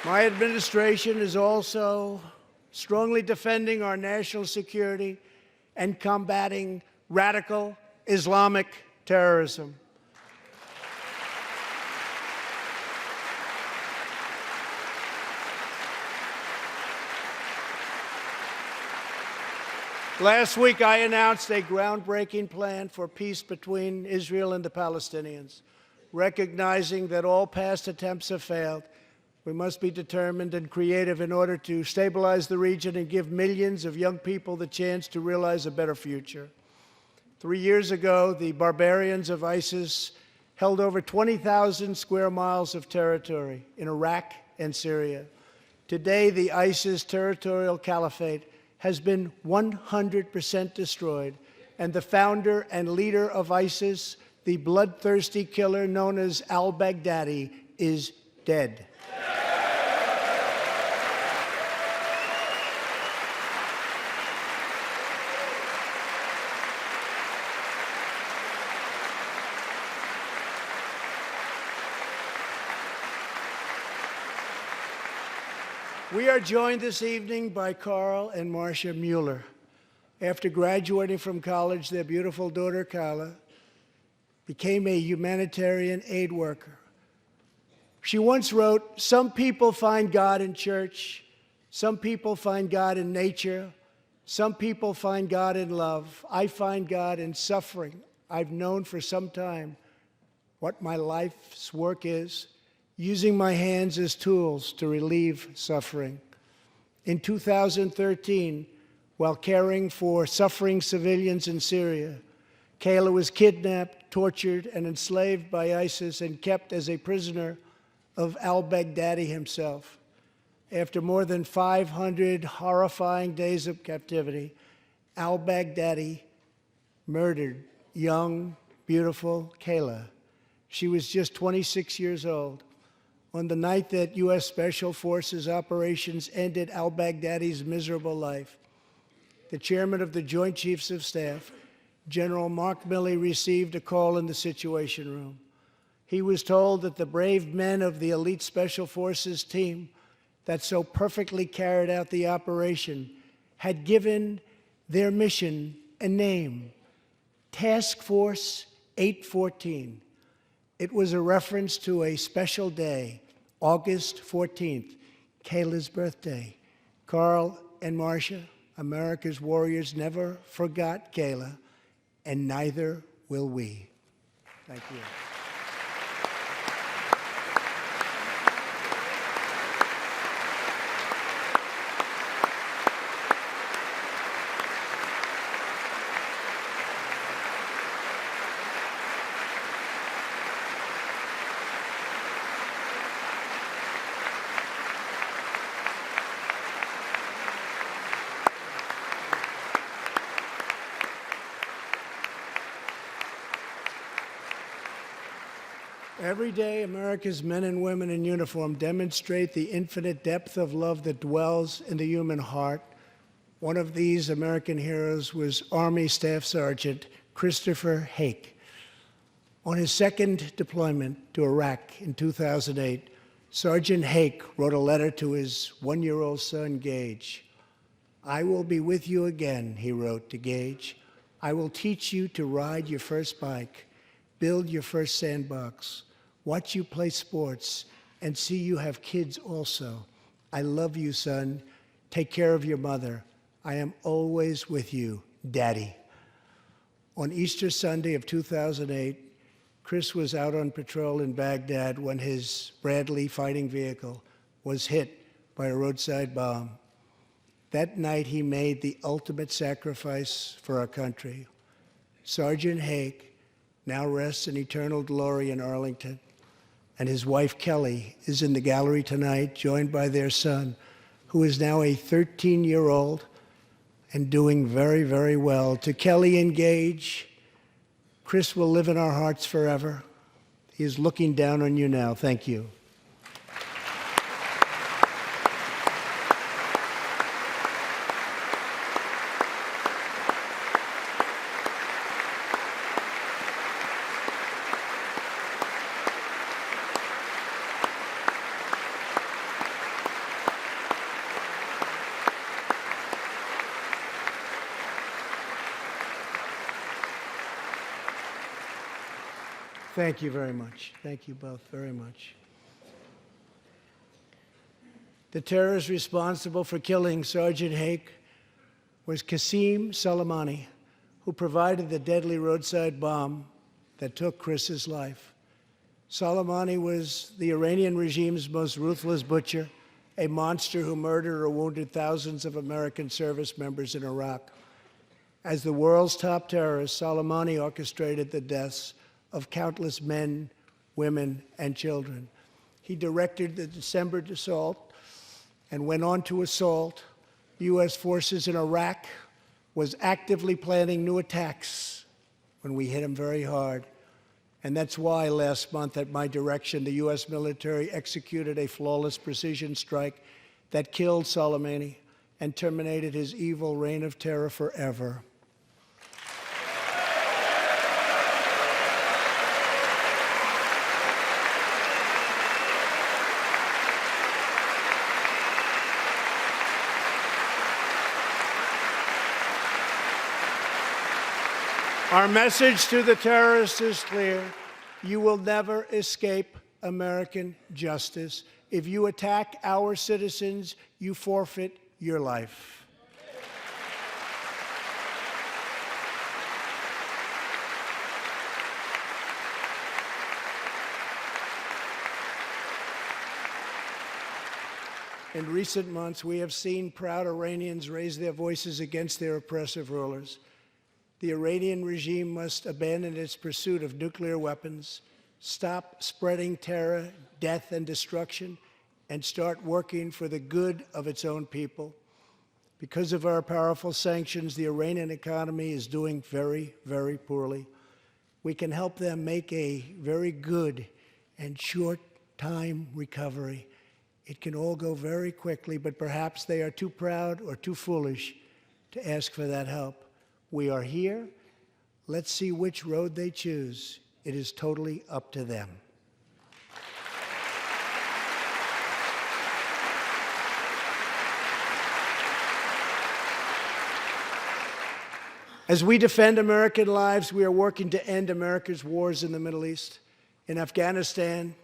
C: My administration is also strongly defending our national security and combating radical Islamic terrorism. Last week, I announced a groundbreaking plan for peace between Israel and the Palestinians. Recognizing that all past attempts have failed, we must be determined and creative in order to stabilize the region and give millions of young people the chance to realize a better future. 3 years ago, the barbarians of ISIS held over 20,000 square miles of territory in Iraq and Syria. Today, the ISIS territorial caliphate has been 100% destroyed, and the founder and leader of ISIS, the bloodthirsty killer known as al-Baghdadi, is dead. We are joined this evening by Carl and Marcia Mueller. After graduating from college, their beautiful daughter, Carla, became a humanitarian aid worker. She once wrote, "Some people find God in church, some people find God in nature, some people find God in love. I find God in suffering. I've known for some time what my life's work is, using my hands as tools to relieve suffering." In 2013, while caring for suffering civilians in Syria, Kayla was kidnapped, tortured, and enslaved by ISIS and kept as a prisoner of al-Baghdadi himself. After more than 500 horrifying days of captivity, al-Baghdadi murdered young, beautiful Kayla. She was just 26 years old. On the night that U.S. Special Forces operations ended al-Baghdadi's miserable life, the chairman of the Joint Chiefs of Staff, General Mark Milley, received a call in the Situation Room. He was told that the brave men of the elite Special Forces team that so perfectly carried out the operation had given their mission a name, Task Force 814. It was a reference to a special day, August 14th, Kayla's birthday. Carl and Marcia, America's warriors, never forgot Kayla, and neither will we. Thank you. Every day, America's men and women in uniform demonstrate the infinite depth of love that dwells in the human heart. One of these American heroes was Army Staff Sergeant Christopher Hake. On his second deployment to Iraq in 2008, Sergeant Hake wrote a letter to his one-year-old son, Gage. "I will be with you again," he wrote to Gage. "I will teach you to ride your first bike, build your first sandbox, watch you play sports, and see you have kids also. I love you, son. Take care of your mother. I am always with you, Daddy." On Easter Sunday of 2008, Chris was out on patrol in Baghdad when his Bradley fighting vehicle was hit by a roadside bomb. That night, he made the ultimate sacrifice for our country. Sergeant Hake now rests in eternal glory in Arlington, and his wife, Kelly, is in the gallery tonight, joined by their son, who is now a 13-year-old and doing very, very well. To Kelly and Gage, Chris will live in our hearts forever. He is looking down on you now. Thank you. Thank you very much. Thank you both very much. The terrorist responsible for killing Sergeant Hake was Qasem Soleimani, who provided the deadly roadside bomb that took Chris's life. Soleimani was the Iranian regime's most ruthless butcher, a monster who murdered or wounded thousands of American service members in Iraq. As the world's top terrorist, Soleimani orchestrated the deaths of countless men, women, and children. He directed the December assault and went on to assault U.S. forces in Iraq, was actively planning new attacks when we hit him very hard. And that's why last month, at my direction, the U.S. military executed a flawless precision strike that killed Soleimani and terminated his evil reign of terror forever. Our message to the terrorists is clear. You will never escape American justice. If you attack our citizens, you forfeit your life. In recent months, we have seen proud Iranians raise their voices against their oppressive rulers. The Iranian regime must abandon its pursuit of nuclear weapons, stop spreading terror, death, and destruction, and start working for the good of its own people. Because of our powerful sanctions, the Iranian economy is doing very, very poorly. We can help them make a very good and short-time recovery. It can all go very quickly, but perhaps they are too proud or too foolish to ask for that help. We are here. Let's see which road they choose. It is totally up to them. As we defend American lives, we are working to end America's wars in the Middle East. In Afghanistan,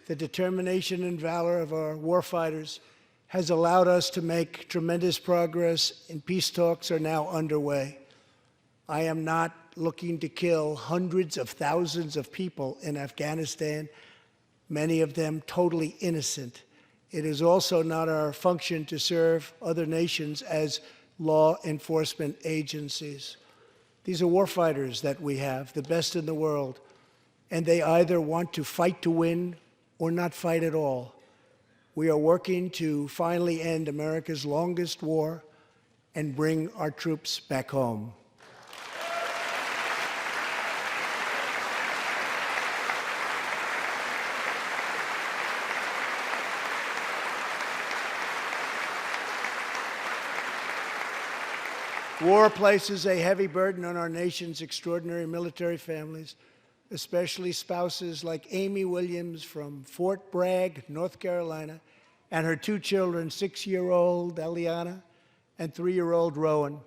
C: the determination and valor of our warfighters has allowed us to make tremendous progress, and peace talks are now underway. I am not looking to kill hundreds of thousands of people in Afghanistan, many of them totally innocent. It is also not our function to serve other nations as law enforcement agencies. These are warfighters that we have, the best in the world, and they either want to fight to win or not fight at all. We are working to finally end America's longest war and bring our troops back home. War places a heavy burden on our nation's extraordinary military families, especially spouses like Amy Williams from Fort Bragg, North Carolina, and her two children, 6-year-old Eliana and 3-year-old Rowan.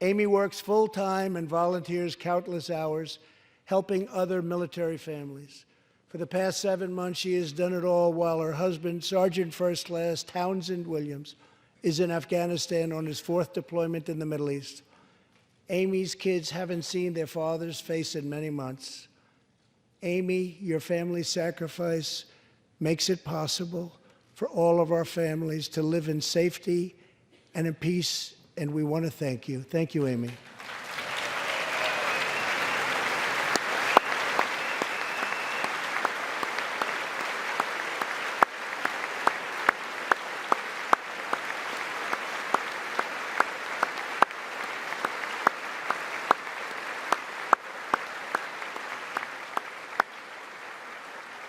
C: Amy works full-time and volunteers countless hours, helping other military families. For the past 7 months, she has done it all while her husband, Sergeant First Class Townsend Williams, is in Afghanistan on his 4th deployment in the Middle East. Amy's kids haven't seen their father's face in many months. Amy, your family's sacrifice makes it possible for all of our families to live in safety and in peace, and we want to thank you. Thank you, Amy.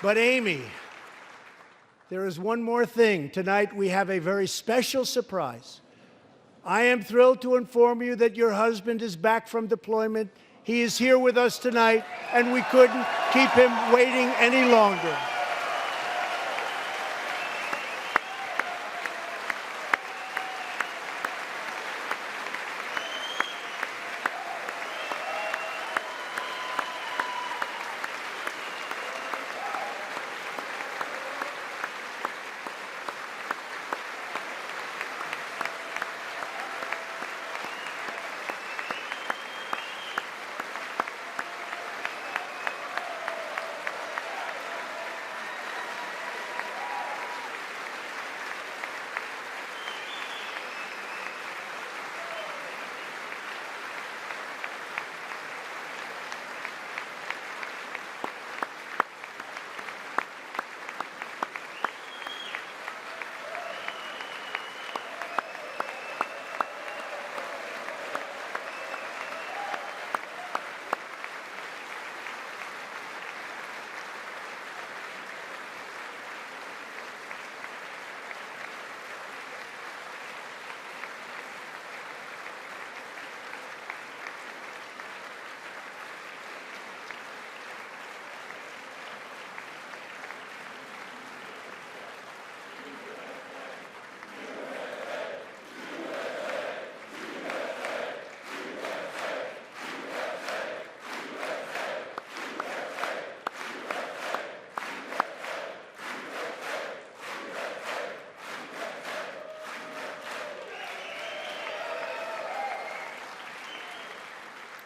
C: But Amy, there is one more thing. Tonight we have a very special surprise. I am thrilled to inform you that your husband is back from deployment. He is here with us tonight, and we couldn't keep him waiting any longer.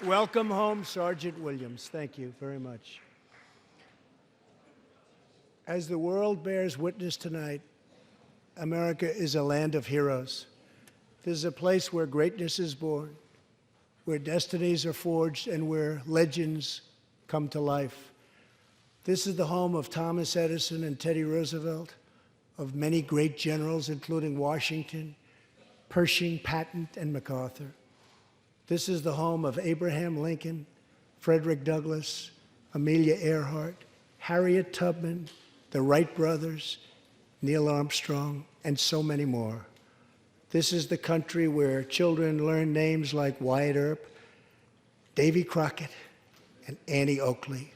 C: Welcome home, Sergeant Williams. Thank you very much. As the world bears witness tonight, America is a land of heroes. This is a place where greatness is born, where destinies are forged, and where legends come to life. This is the home of Thomas Edison and Teddy Roosevelt, of many great generals, including Washington, Pershing, Patton, and MacArthur. This is the home of Abraham Lincoln, Frederick Douglass, Amelia Earhart, Harriet Tubman, the Wright brothers, Neil Armstrong, and so many more. This is the country where children learn names like Wyatt Earp, Davy Crockett, and Annie Oakley.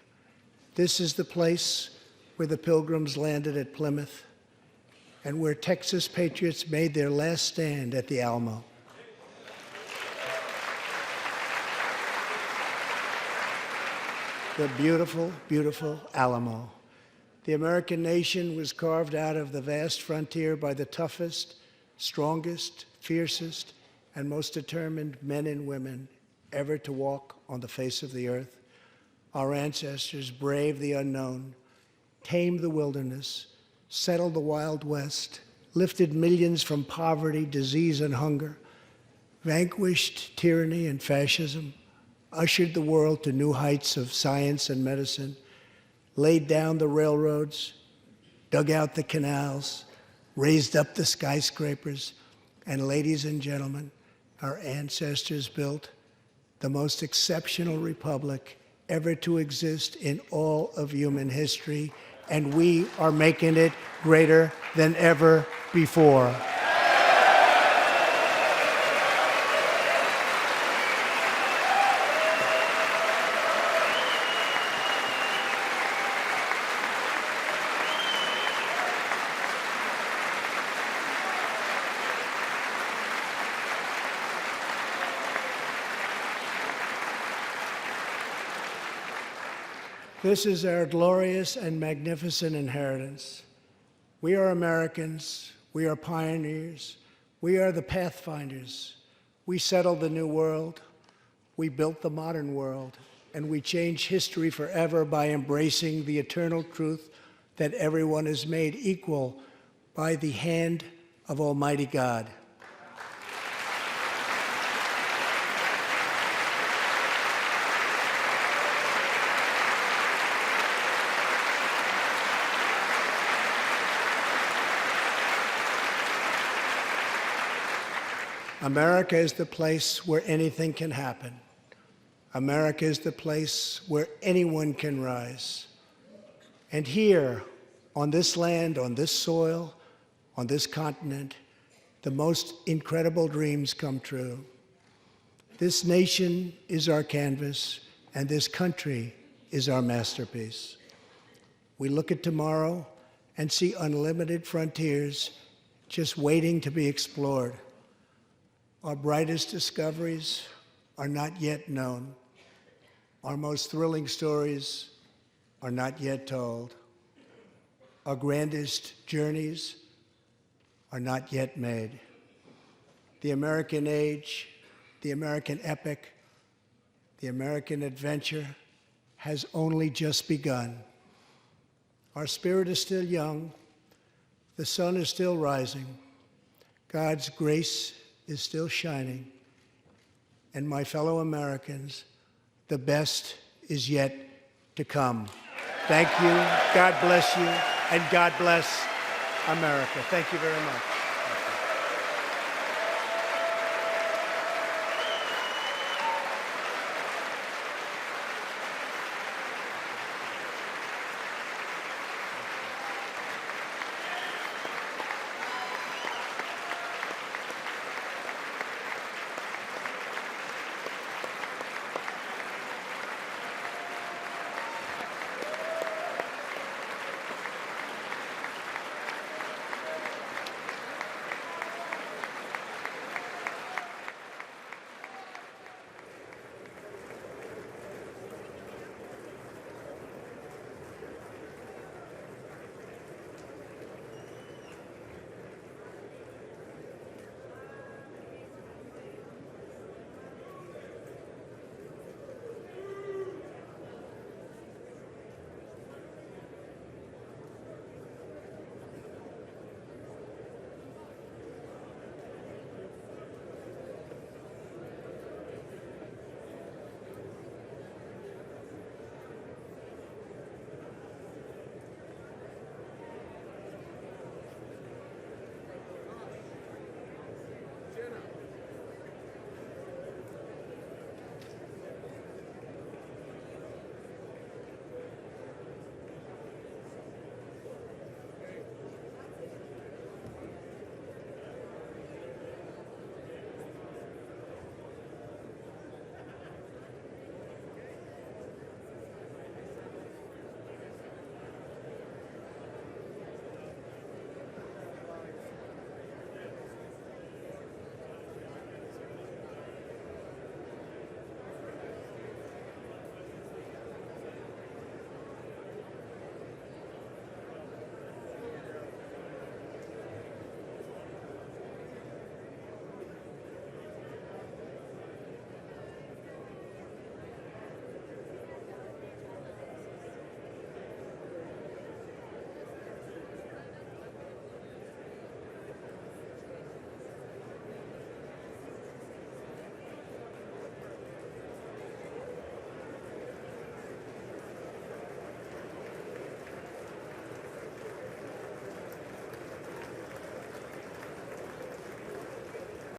C: This is the place where the Pilgrims landed at Plymouth and where Texas patriots made their last stand at the Alamo. The beautiful, beautiful Alamo. The American nation was carved out of the vast frontier by the toughest, strongest, fiercest, and most determined men and women ever to walk on the face of the earth. Our ancestors braved the unknown, tamed the wilderness, settled the Wild West, lifted millions from poverty, disease, and hunger, vanquished tyranny and fascism, ushered the world to new heights of science and medicine, laid down the railroads, dug out the canals, raised up the skyscrapers, and ladies and gentlemen, our ancestors built the most exceptional republic ever to exist in all of human history, and we are making it greater than ever before. This is our glorious and magnificent inheritance. We are Americans. We are pioneers. We are the pathfinders. We settled the new world. We built the modern world. And we changed history forever by embracing the eternal truth that everyone is made equal by the hand of Almighty God. America is the place where anything can happen. America is the place where anyone can rise. And here, on this land, on this soil, on this continent, the most incredible dreams come true. This nation is our canvas, and this country is our masterpiece. We look at tomorrow and see unlimited frontiers just waiting to be explored. Our brightest discoveries are not yet known. Our most thrilling stories are not yet told. Our grandest journeys are not yet made. The American age, the American epic, the American adventure has only just begun. Our spirit is still young. The sun is still rising. God's grace is still shining. And my fellow Americans, the best is yet to come. Thank you, God bless you, and God bless America. Thank you very much.